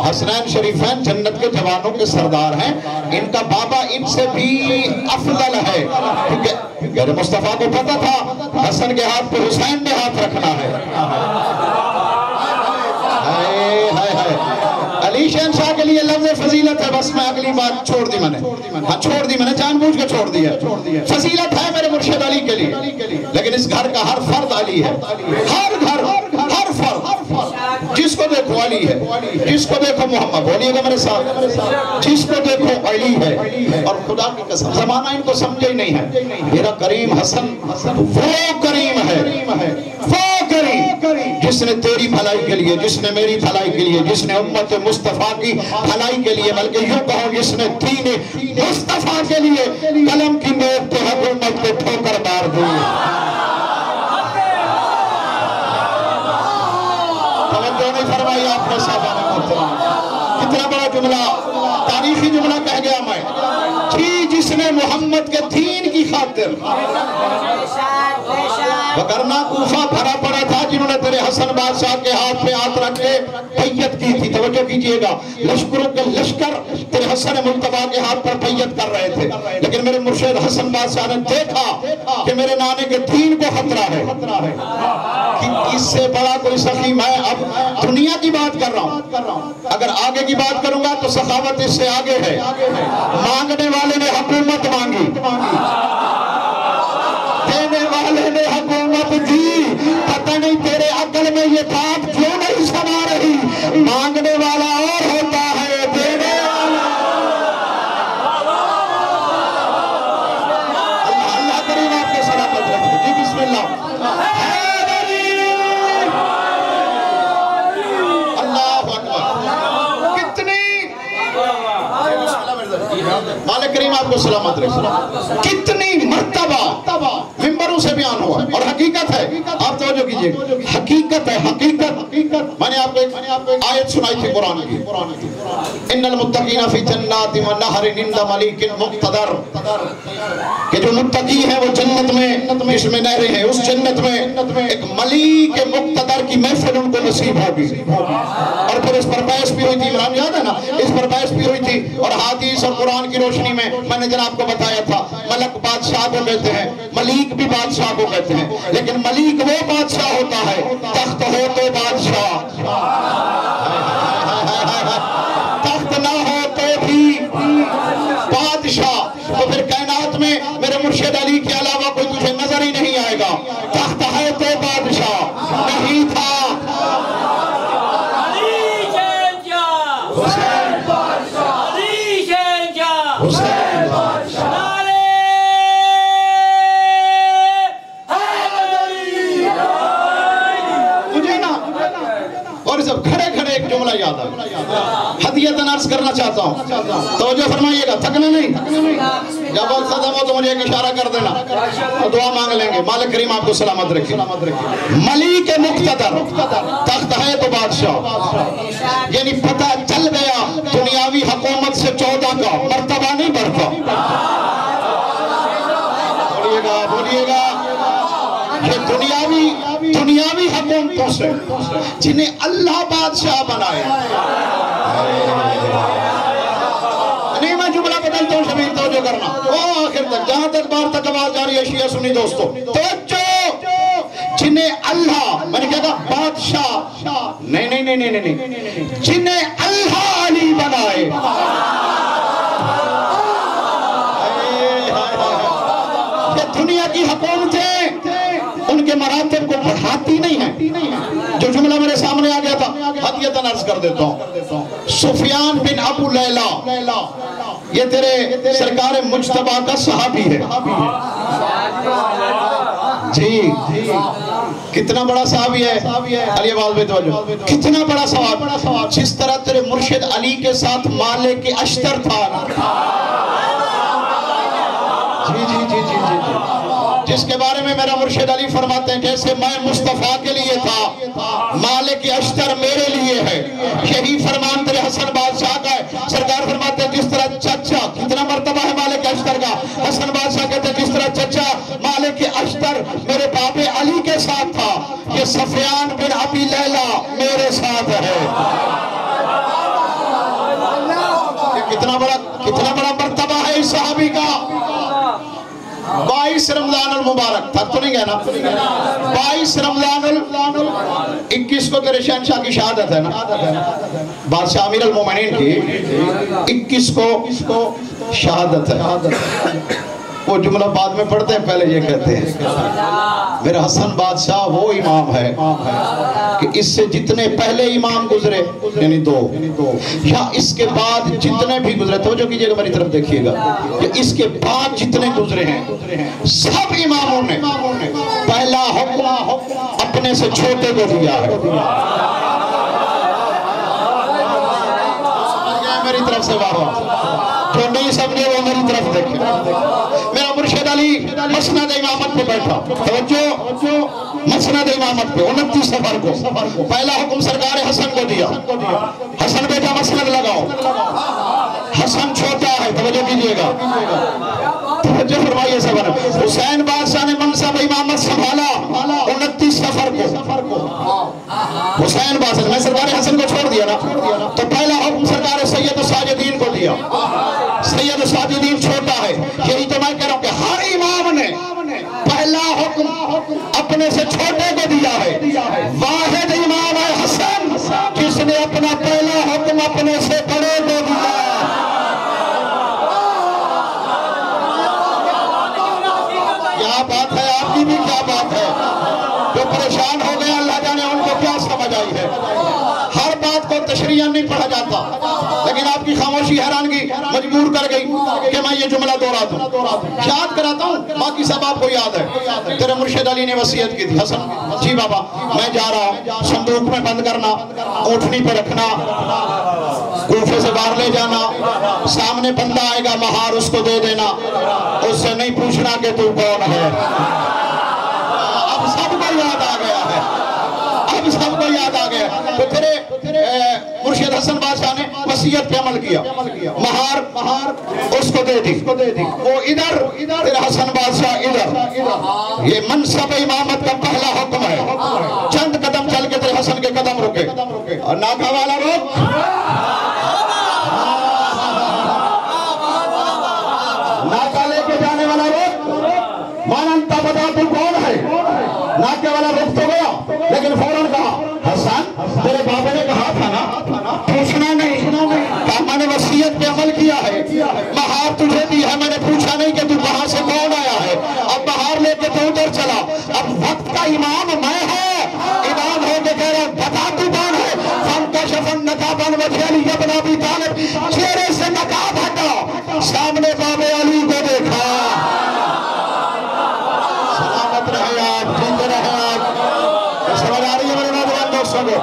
حسنین شریفین جنت کے جوانوں کے سردار ہیں، ان کا بابا ان سے بھی افضل ہے. کیونکہ مصطفیٰ کو پتا تھا حسن کے ہاتھ پہ حسین نے ہاتھ رکھنا ہے. علی شہنشاہ کے لیے لفظ فضیلت ہے. بس میں اگلی بات چھوڑ دی میں نے، ہاں چھوڑ دی میں نے، جان بوجھ کے چھوڑ دیا. فضیلت ہے میرے مرشد علی کے لیے، لیکن اس گھر کا ہر فرد علی ہے. ہر گھر، ہر فرد جس کو دیکھو علی ہے، جس کو دیکھو محمد، بولیے گا میرے ساتھ، جس کو دیکھو علی ہے، اور خدا کی قسم زمانہ ان کو سمجھے ہی نہیں ہے، میرا کریم حسن وہ کریم ہے، وہ کریم جس نے تیری بھلائی کے لیے، جس نے میری بھلائی کے لیے، جس نے امت مصطفیٰ کی بھلائی کے لیے، بلکہ یوں کہو جس نے دین مصطفیٰ کے لیے قلم کی نوک پہ حکومت کو ٹھوکر مار دی۔ توجہ نہیں فرمائی آپ نے صحابہ نے محترم، کتنا بڑا جملہ، تاریخی جملہ کہہ گیا میں، جی جس نے محمد کے دین کی خاطر، وگرنہ کوفہ بھرا پڑا تھا جنہوں نے تیرے حسن بادشاہ کے ہاتھ پہ ہاتھ رکھ کے بیعت کی تھی، توجہ کیجئے گا، لشکروں کے لشکر تیرے حسن ملتبہ کے ہاتھ پر بیعت کر رہے تھے، لیکن میرے مرشد حسن بادشاہ نے دیکھا کہ میرے نانے کے دین کو خطرہ ہے، کہ اس سے بڑا کوئی سخی میں اب دنیا کی بات کر رہا ہوں، اگر آگے کی بات کروں گا تو سخاوت اس سے آگے ہے، مانگنے والے نے حکومت مانگی، دینے والے نے حکومت دی، پتہ نہیں تیرے عقل میں یہ بات کیوں نہیں سما رہی، مانگنے والا اور ہوتا ہے، دینے والا اللہ کریم آپ کے سلامت رکھے، جی بسم اللہ، اللہ اکبر، کتنی مالک کریم آپ کو سلامت رکھے، کتنی مرتبہ ممبروں سے بیان ہوا، اور حقیقت ہے، آپ توجہ کیجئے، حقیقت ہے، حقیقت، میں نے آپ کو ایک آیت سنائی تھی قرآن کی، ان المتقین فی جنات و نہر عند ملیک مقتدر، کہ جو متقی ہیں وہ جنت میں، جس میں نہریں ہیں، اس جنت میں ایک ملیک مقتدر کی محفل ان کو نصیب ہوگی، اور پھر اس پر بحث بھی ہوئی تھی، عمران یاد ہے نا، اس پر بحث بھی ہوئی تھی، اور حدیث اور قرآن کی روشنی میں نے جناب کو بتایا تھا، ملک بادشاہ کو کہتے ہیں، ملیک بھی بادشاہ کو کہتے ہیں، لیکن ملیک وہ بادشاہ ہوتا ہے، تخت ہو تو بادشاہ، تخت نہ ہو تو بھی بادشاہ، تو پھر کائنات میں میرے مرشد علی کے علاوہ کوئی تجھے نظر ہی نہیں آئے گا، تخت ہے تو بادشاہ، نہیں تھا یاد آ ہدیتاً عرض کرنا چاہتا ہوں، توجہ فرمائیے گا، تھکنا نہیں، جب وقت ختم ہو تو مجھے ایک اشارہ کر دینا تو دعا مانگ لیں گے، مالک کریم آپ کو سلامت رکھے، ملیک مقتدر، تخت ہے تو بادشاہ، یعنی پتہ چل گیا دنیاوی حکومت سے 14 کا مرتبہ نہیں بڑھتا، بولیے گا، یہ دنیاوی حکومتوں سے جنہیں اللہ بادشاہ بنائے، نہیں میں جملہ بدلتا ہوں، شبیر توجہ کرنا، وہ آخر تک جہاں تک بار تک آواز جاری ہے، شیعہ سنی دوستو، توجہ، جنہیں اللہ، میں نے کہا بادشاہ، نہیں، جنہیں اللہ علی بنائے، یہ دنیا کی حکومتیں ان کے مراتب کو بڑھاتی نہیں ہیں، جو جملہ میرے سامنے آ گیا تھا، حدیتاً عرض کر دیتا ہوں، سفیان بن ابو لیلہ، یہ تیرے سرکار مجتبہ کا صحابی ہے، جی، کتنا بڑا صحابی ہے، علی آواز میں توجہ، کتنا بڑا صحابی، جس طرح تیرے مرشد علی کے ساتھ مالک اشتر تھا، جی، جس کے بارے میں میرا مرشد علی فرماتے ہیں، جیسے میں مصطفیٰ کے لیے تھا، مالک اشتر میرے لیے ہے، یہی فرمان تیرے حسن بادشاہ کا ہے، سرکار فرماتے ہیں جس طرح چچا، کتنا مرتبہ ہے مالک اشتر کا، حسن بادشاہ کہتے ہیں جس طرح چچا مالک اشتر میرے باپ علی کے ساتھ تھا، یہ سفیان بن ابی لیلہ میرے ساتھ ہے، کتنا بڑا مرتبہ ہے اس صحابی کا، 22 رمضان المبارک، تھک تو نہیں گیا نا، 22 رمضان 21 کو تیرے شہنشاہ کی شہادت ہے نا، بادشاہ امیر المومنین کی 21 کو شہادت ہے، وہ جملہ بعد میں پڑھتے ہیں، پہلے یہ کہتے ہیں میرا حسن بادشاہ وہ امام ہے کہ اس سے جتنے پہلے امام گزرے یعنی دو یا اس کے بعد جتنے بھی گزرے، توجہ کیجئے گا میری طرف دیکھیے گا، کہ اس کے بعد جتنے گزرے ہیں سب اماموں نے پہلا حکم اپنے سے چھوٹے کو دیا ہے۔ میری طرف سے بابا جو نہیں سمجھے وہ میری طرف دیکھیں۔ میرا مرشد علی مسند امامت پہ بیٹھا، توجہ مسند امامت پہ 29 سفر کو پہلا حکم سرکار حسن کو دیا، حسن بیٹا مسند لگاؤ، حسن چھوٹا ہے، توجہ کیجئے گا، توجہ فرمائیے سفر۔ حسین بادشاہ نے منصب امامت سنبھالا 29 سفر کو، حسین بادشاہ میں سرکار حسن کو چھوڑ دیا نا، تو پہلا حکم سرکار سید ساجدین کو دیا۔ سید ساجدین چھوٹا ہے، یہی تو میں کہہ رہا ہوں کہ ہر امام نے پہلا حکم اپنے سے چھوٹے کو دیا ہے۔ واحد امام ہے حسن جس نے اپنا پہلا حکم اپنے سے بڑے کو دیا۔ کیا بات ہے، آپ کی بھی کیا بات ہے؟ جو پریشان ہو گئے اللہ جانے ان کو کیا سمجھ آئی ہے۔ ہر بات کو تشریحاً نہیں پڑھا جاتا، لیکن آپ کی خاموشی حیرانگی مجبور کر گئی کہ میں یہ جملہ دوہرا دوں۔ یاد کراتا ہوں، باقی سب آپ کو یاد ہے۔ تیرے مرشد علی نے وصیت کی تھی، حسن جی بابا میں جا رہا ہوں، صندوق میں بند کرنا، اونٹنی پہ رکھنا، کوفے سے باہر لے جانا، سامنے بندہ آئے گا مہار اس کو دے دینا، اس سے نہیں پوچھنا کہ تو کون ہے۔ اب سب کو یاد آ گیا ہے، اب سب کو یاد آ گیا۔ تو تیرے مرشد حسن بادشاہ نے وصیت پہ عمل کیا، مہار اس کو دے دی، وہ ادھر، تیرا حسن بادشاہ ادھر۔ یہ منصب امامت کا پہلا حکم ہے۔ چند قدم چل کے تیرے حسن کے قدم رکے، اور ناکہ والا رک، ناکہ لے کے جانے والا رک، ماننتا بتا تو کون ہے؟ ناکہ والا رک تو گیا، لیکن فوراً کہا حسن تیرے بابا نے کہا تھا نا پوچھنا نہیں، کہا میں نے وصیت پہ عمل کیا ہے، مہار تجھے دی ہے، میں نے پوچھا نہیں کہ تو کہاں سے کون آیا ہے، اب مہار لے کے تو ادھر چلا، اب وقت کا امام میں ہے، امام ہو کے کہہ رہا بتا تو کون ہے؟ فانکشفن نقاباً وجہ علی ابن ابی طالب، چہرے سے نقاب ہٹا، سامنے باب علی کو دیکھا۔ سلامت رہے آپ، ٹھیک رہے آپ، سمجھ آ رہی ہے میرے نوجوان دوستوں کو؟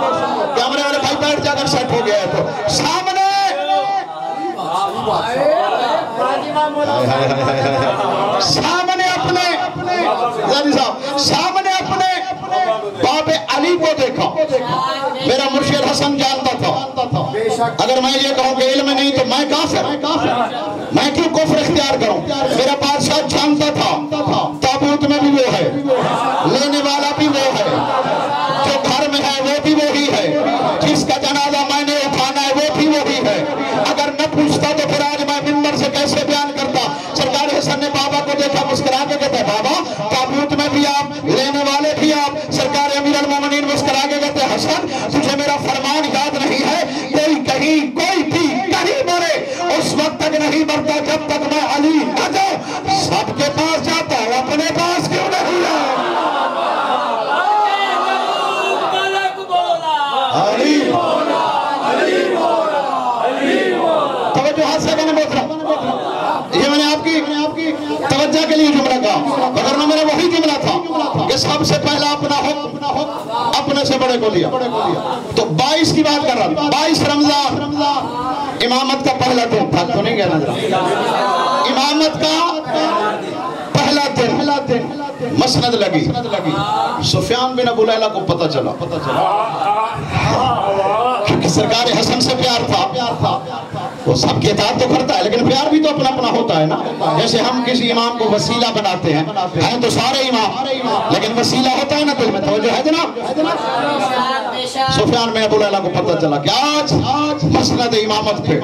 کیمرے والے بھائی بیٹھ جا کر سیٹ ہو گیا ہے تو سامنے سامنے اپنے باب علی کو دیکھا۔ میرا مرشد حسن جانتا تھا اگر میں یہ کہوں کہ علم نہیں تو میں کافر، میں کیوں کفر اختیار کروں؟ میرا بادشاہ جانتا تھا تابوت میں بھی وہ ہے، لینے والا بھی وہ ہے، جو گھر میں ہے وہ بھی وہی ہے، جس کا جنازہ میں نے اٹھانا ہے وہ بھی وہی ہے۔ اگر نہ پوچھتا تو پھر آج میں منبر سے کیسے بیان کرتا؟ سرکار حسن نے بابا کو دیکھا، مسکرا کے کہتا ہے بابا تابوت میں بھی آپ، لینے والے بھی آپ۔ سرکار امیر المومنین مسکرا کے کہتے ہیں حسن تجھے میرا فرمان یاد نہیں ہے؟ کوئی بھی کہیں مرے اس وقت تک نہیں مرتا جب تک میں علی نہ جاؤں۔ سب کے پاس جاتا ہوں، اپنے پاس کیوں نہیں ہے؟ توجہ ہاتھ سے میں نے بولا، یہ میں نے آپ کی توجہ کے لیے جملہ کہا، وگرنہ میرا وہی جملہ تھا کہ سب سے پہلا اپنا حکم اپنے سے بڑے کو دیا۔ تو 22 کی بات کر رہا تھا، 22 رمضان امامت کا پہلا دن تھا، تو نہیں کہنا ذرا، امامت کا پہلا دن مسند لگی، سفیان بن ابو لیلہ کو پتہ چلا کیونکہ سرکار حسن سے پیار تھا، وہ سب کی اطاعت تو کرتا ہے لیکن پیار بھی تو اپنا اپنا ہوتا ہے نا۔ جیسے ہم کسی امام کو وسیلہ بناتے ہیں تو سارے امام، لیکن وسیلہ ہوتا ہے نا دل میں، توجہ ہے جناب؟ سفیان بن ابو لیلہ کو پتہ چلا کہ آج مسند امامت پہ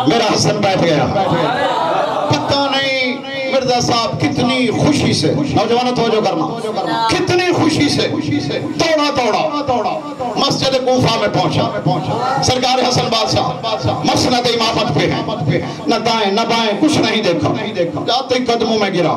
میرا حسن بیٹھ گیا۔ پتہ نہیں مرزا صاحب کتنی خوشی سے، نوجوانوں توجہ کرنا، کتنی خوشی سے دوڑا مسجد کوفہ میں پہنچا۔ سرکار حسن بادشاہ مسند امامت پہ ہیں، نہ دائیں نہ بائیں کچھ نہیں دیکھا، جاتے قدموں میں گرا،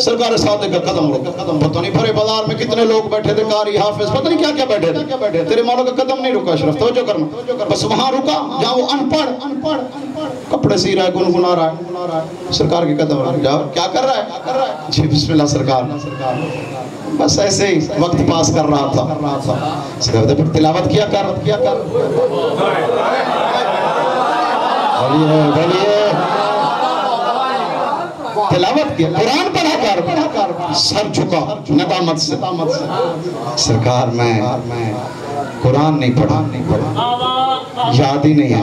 سرکار صادق کا قدم رکا. پتہ نہیں بھرے بازار میں کتنے لوگ بیٹھے تھے, قاری حافظ پتہ نہیں کیا کیا بیٹھے تھے, تیرے مولا کا قدم نہیں رکا. اشرف توجہ کرنا, بس وہاں رکا جہاں وہ ان پڑھ کپڑے سی رہا ہے, گنگنا رہا ہے, سرکار کے قدم رکا. جاؤ کیا کر رہا ہے؟ جی بسم اللہ سرکار, بس ایسے ہی وقت پاس کر رہا تھا. سرکار پھر تلاوت کیا کر تلاوت کیا, قرآن پڑھا کر, سر جھکا ندامت سے. سرکار میں قرآن نہیں پڑھا, یاد ہی نہیں ہے,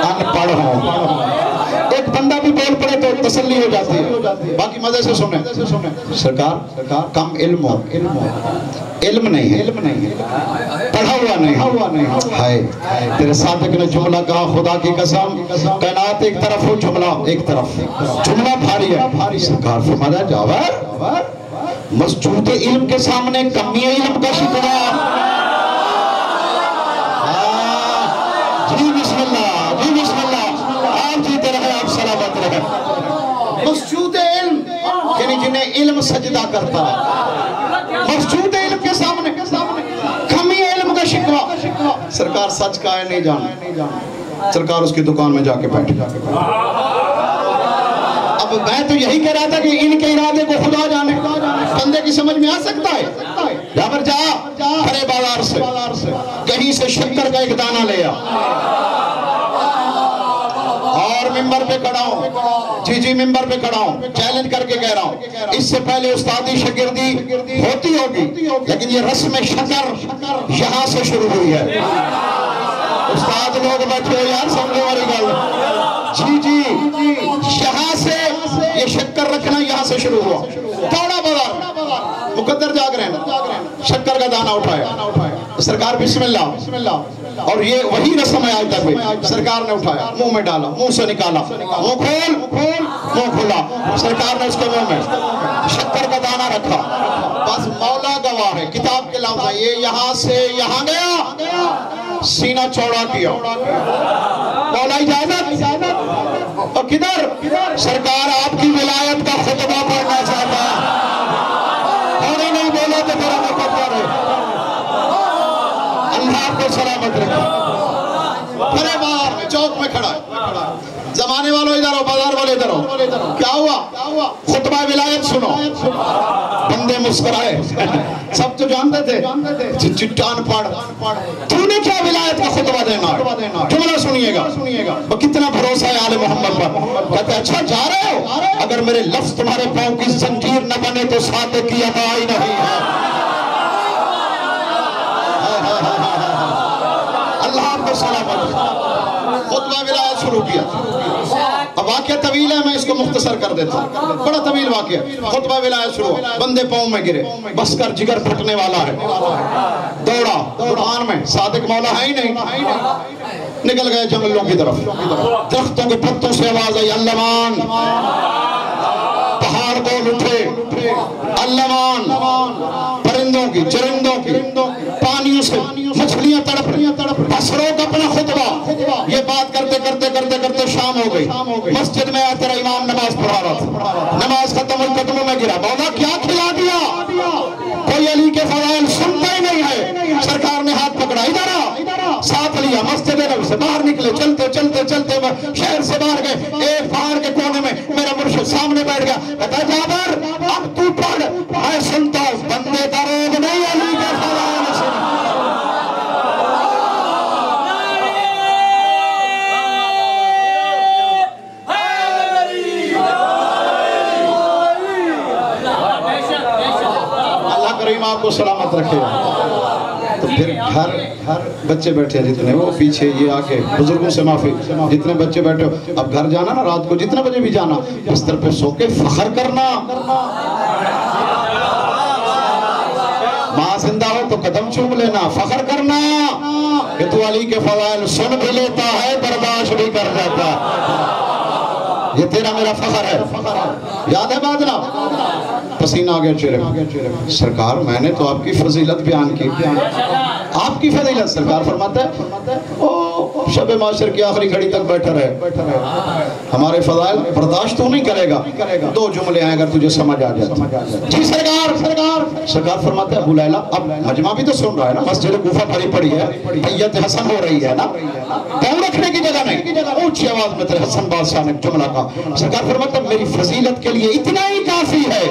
ان پڑھ ہوں. ایک بندہ بھی بول پڑے تو تسلی ہو جاتی ہے. باقی مزے سے سنیں. سرکار کم علم ہو, علم نہیں ہے, پڑھا ہوا نہیں. ہائے تیرے صادق نے جملہ کہا, خدا کی قسم کائنات ایک طرف ہو, جملہ بھاری ہے. سرکار فرمایا جاور مسجود علم کے سامنے کمی علم کا شکوہ. جی بسم اللہ, آپ جیتے رہے, آپ سلامت رہے. مسجود علم یعنی جنہیں علم سجدہ کرتا ہے, مسجود علم کے سامنے کمی علم کا شکوہ. سرکار سچ کا ہے نہیں جانا. سرکار اس کی دکان میں جا کے بیٹھ. اب میں تو یہی کہہ رہا تھا کہ ان کے ارادے کو خدا جانے, بندے کی سمجھ میں آ سکتا ہے. جابر جا بھرے بازار سے کہیں سے شکر کا ایک دانہ لے آ, اور ممبر پہ کھڑا ہوں, جی ممبر پہ کھڑا ہوں, چیلنج کر کے کہہ رہا ہوں, اس سے پہلے استادی شاگردی ہوتی ہوگی, لیکن یہ رسم شکر یہاں سے شروع ہوئی ہے. استاد لوگ بیٹھے ہو یار, سمجھے والی گل. جی یہاں سے یہ شکر رکھنا یہاں سے شروع ہوا. توڑا بازار, مقدر جاگ رہے ہیں, شکر کا دانہ اٹھایا. سرکار بسم اللہ, اور یہ وہی رسم ہے آج تک بھی. سرکار نے اٹھایا, منہ میں ڈالا, منہ سے نکالا, منہ کھولا. سرکار نے اس کے منہ میں شکر کا دانہ رکھا. بس مولا گواہ ہے, کتاب کے لفظ ہے, یہ یہاں سے یہاں گیا, سینہ چوڑا کیا. مولا اجازت, اور کدھر؟ سرکار آپ کی ولایت کا خطبہ پڑھنا چاہتا ہے. اور ہی نہیں بولے تو میرا مقدر ہے. اللہ آپ کو سلامت رکھے. بھرے بازار میں چوک میں کھڑا ہے, زمانے والوں ادھر ہو, بازار والے ادھر ہو. کیا ہوا؟ خطبہ ولایت سنو. بندے مسکرائے, سب تو جانتے تھے, چٹان پڑھ, تو نے کیا ولایت کا خطبہ دینا ہے؟ جملہ سنیے گا, وہ کتنا بھروسہ ہے آل محمد پر. کہتے اچھا جا رہے ہو, اگر میرے لفظ تمہارے پاؤں کی زنجیر نہ بنے تو صادق کی ادا ہی نہیں ہے. اللہ آپ کو سلامت. خطبہ ولایت شروع کیا. اب واقعہ طویل ہے, میں اس کو مختصر کر دیتا ہوں, بڑا طویل واقعہ. خطبہ ولایت شروع, بندے پاؤں میں گرے, بس کر جگر پھٹنے والا ہے. دوڑا دکان میں, صادق مولا ہے ہی نہیں. نکل گئے جنگلوں کی طرف, درختوں کے پتوں سے آواز آئی, اللمان. پہاڑ بول اٹھے, اللمان. پرندوں کی, چرندوں کی, پانیوں سے مچھلیاں تڑپ رہی. بس روک اپنا خطبہ. یہ بات کرتے کرتے کرتے کرتے شام ہو گئی. مسجد میں آ تیرا امام نماز پڑھا رہا تھا, نماز ختم ہوئی, قدموں میں گرا. مولا کیا کھلا دیا؟ کوئی علی کے فضائل سنتا ہی نہیں ہے. سرکار نے ہاتھ پکڑا, ادھر آ, ساتھ لیا, مسجد نبوی سے باہر نکلے. چلتے چلتے چلتے شہر سے باہر گئے. ایک پہاڑ کے کونے میں میرا مرشد سامنے بیٹھ گیا. کہتا جابر اب تو پڑھ, میں سنتا ہوں. بندے دروغ نہیں, علی کے فضائل سن. آپ کو سلامت رکھے. تو پھر گھر بچے بیٹھے ہیں جتنے, وہ پیچھے یہ آکے بزرگوں سے معافی, جتنے بچے بیٹھے ہو, اب گھر جانا نا, رات کو جتنے بجے بھی جانا, بستر پہ سو کے فخر کرنا. ماں زندہ ہو تو قدم چوم لینا, فخر کرنا کہ تو علی کے فضائل سن بھی لیتا ہے, برداشت بھی کر جاتا ہے. یہ تیرا میرا فخر ہے. یاد ہے بات نا؟ پسینہ آگے چہرے میں. سرکار میں نے تو آپ کی فضیلت بیان کی. آپ کی فضیلت. سرکار فرماتا ہے او شب معاشر کی آخری گھڑی تک بیٹھا رہے, ہمارے فضائل برداشت تو نہیں کرے گا. 2 جملے ہیں اگر تجھے سمجھ آ جائے. جی سرکار. سرکار فرماتا ہے ابو لیلہ, اب مجمع بھی تو سن رہا ہے نا, مسجد کوفہ بھری پڑی ہے, حیت حسن ہو رہی ہے نا, پاؤں رکھنے کی جگہ نہیں. اونچی آواز میں تیرے حسن بادشاہ نے جملہ کہا. سرکار فرماتا ہے میری فضیلت کے لیے اتنا ہی کافی ہے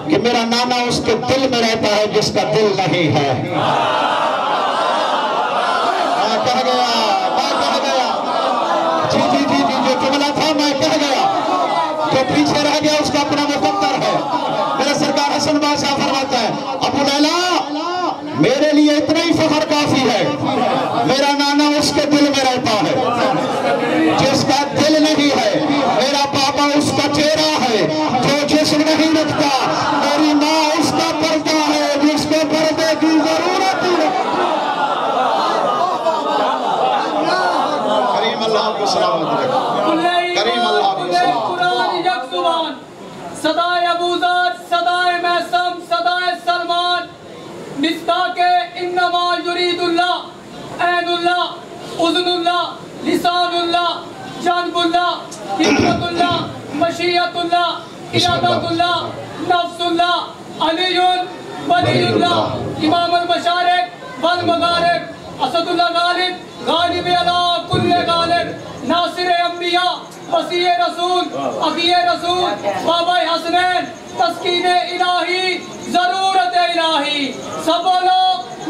کہ میرا نانا اس کے دل میں رہتا ہے جس کا دل نہیں ہے. میں کہہ گیا جی جو جملہ تھا میں کہہ گیا, جو پیچھے رہ گیا اس کا اپنا مقدر ہے. میرا سرکار حسن بادشاہ فرماتا ہے ابو لیلہ میرے لیے اتنا ہی فخر کافی ہے, میرا نانا اس کے دل میں رہتا ہے جس کا دل نہیں ہے. میرا پاپا اس کا چہرہ ہے جو جسم نہیں رکھتا. میری ماں اس کا پردہ ہے جس کو پردے کی ضرورت ہے. کریم اللہ کو سلامت رکھے. کریم اللہ کو سلامت رکھے. صدائے ابوذر, صدائے میثم, صدائے سلمان, مصداق انما یرید اللہ, عین اللہ, اذن اللہ, لسان اللہ, جانب اللہ, حکمت اللہ, مشیت اللہ, ارادت اللہ, نفس اللہ, علی ولی اللہ, امام المشارق والمغارب, اسد اللہ غالب, غالب علی کل غالب, ناصر انبیاء, وسیع رسول, اخی رسول, بابا حسنین, تسکین الہی, ضرورت الہی. سب بولو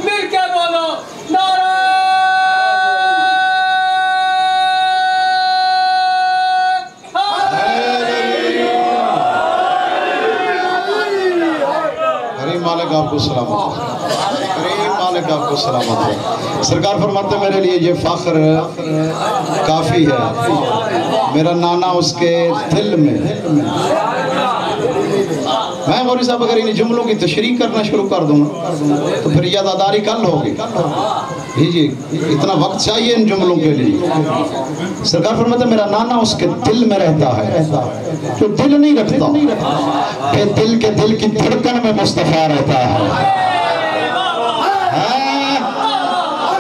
مل کے بولو نعرہ مالک آپ کو سلامت ہے. کریم مالک آپ کو سلامت ہے. سرکار فرماتے میرے لیے یہ فخر کافی ہے, میرا نانا اس کے دل میں. میں غوری صاحب اگر انہیں جملوں کی تشریح کرنا شروع کر دوں تو پھر یاداداری کل ہوگی. جی اتنا وقت چاہیے ان جملوں کے لیے. سرکار فرماتے میرا نانا اس کے دل میں رہتا ہے جو دل نہیں رکھتا, کہ دل کے دل کی دھڑکن میں مصطفیٰ رہتا ہے.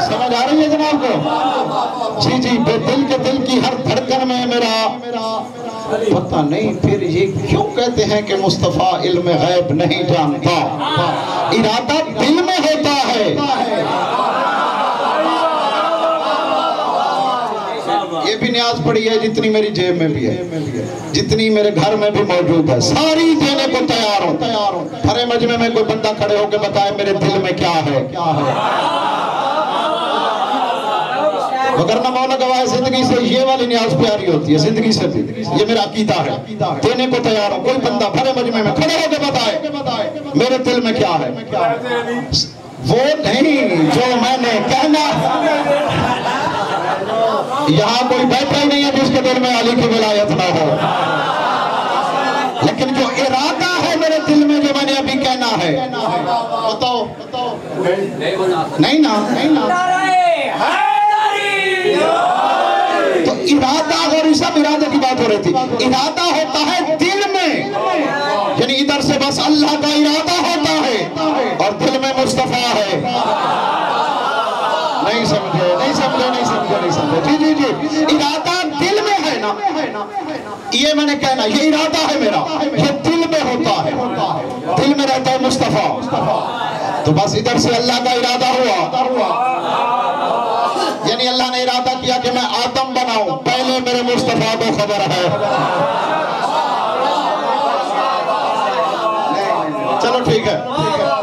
سمجھ آ رہی ہے جناب کو؟ جی بے دل کے دل کی ہر دھڑکن میں میرا پتہ نہیں. پھر یہ کیوں کہتے ہیں کہ مصطفیٰ علم غیب نہیں جانتا؟ ارادہ دل میں ہوتا ہے. یہ بھی نیاز پڑی ہے جتنی میری جیب میں بھی ہے, جتنی میرے گھر میں بھی موجود ہے, ساری دینے کو تیار ہوں. ہر مجمع میں کوئی بندہ کھڑے ہو کے بتائے میرے دل میں کیا ہے. وگرنہ مولا گواہ زندگی سے یہ والی نیاز پیاری ہوتی ہے, زندگی سے بھی. یہ میرا عقیدہ ہے, دینے کو تیار ہوں. کوئی بندہ بھرے مجمع میں کھڑے ہو کے بتائے میرے دل میں کیا ہے. وہ نہیں جو میں نے کہنا. یہاں کوئی بیٹھا ہی نہیں ہے جس کے دل میں علی کی ولایت نہ ہو, لیکن جو ارادہ ہے میرے دل میں جو میں نے ابھی کہنا ہے, بتاؤ نہیں نا. تو ارادہ, اور یہ سب ارادے کی بات ہو رہی تھی. ارادہ ہوتا ہے دل میں, یعنی ادھر سے بس اللہ کا ارادہ ہوتا ہے اور دل میں مصطفیٰ ہے. نہیں سمجھے. جی ارادہ دل میں ہے نا, یہ میں نے کہنا, یہ ارادہ ہے میرا, یہ دل میں ہوتا ہے, دل میں رہتا ہے مصطفیٰ. تو بس ادھر سے اللہ کا ارادہ ہوا, یعنی اللہ نے ارادہ کیا کہ میں آدم بناؤں, پہلے میرے مصطفیٰ کو خبر ہے. چلو ٹھیک ہے,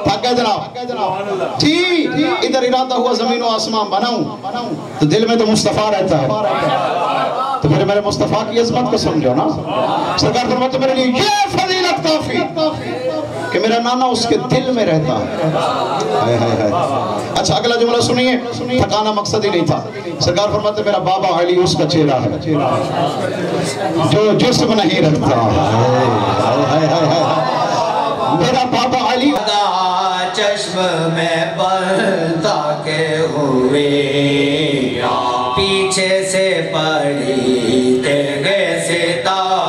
تھک گئے جناب. جی ادھر ارادہ ہوا زمین و آسمان بناؤں, تو دل میں تو مصطفیٰ رہتا ہے. تو پھر میرے مصطفیٰ کی عظمت کو سمجھو نا. سرکار فرماتے میرے لیے یہ فضیلت کافی کہ میرا نانا اس کے دل میں رہتا ہے. اچھا اگلا جملہ سنیے, تھکانا مقصد ہی نہیں تھا. سرکار فرماتے میرا بابا علی اس کا چہرہ ہے جو جسم نہیں رکھتا. میرا بابا علی چشم میں بلتا کے ہوئے, پیچھے سے پڑی تیرے ستارے.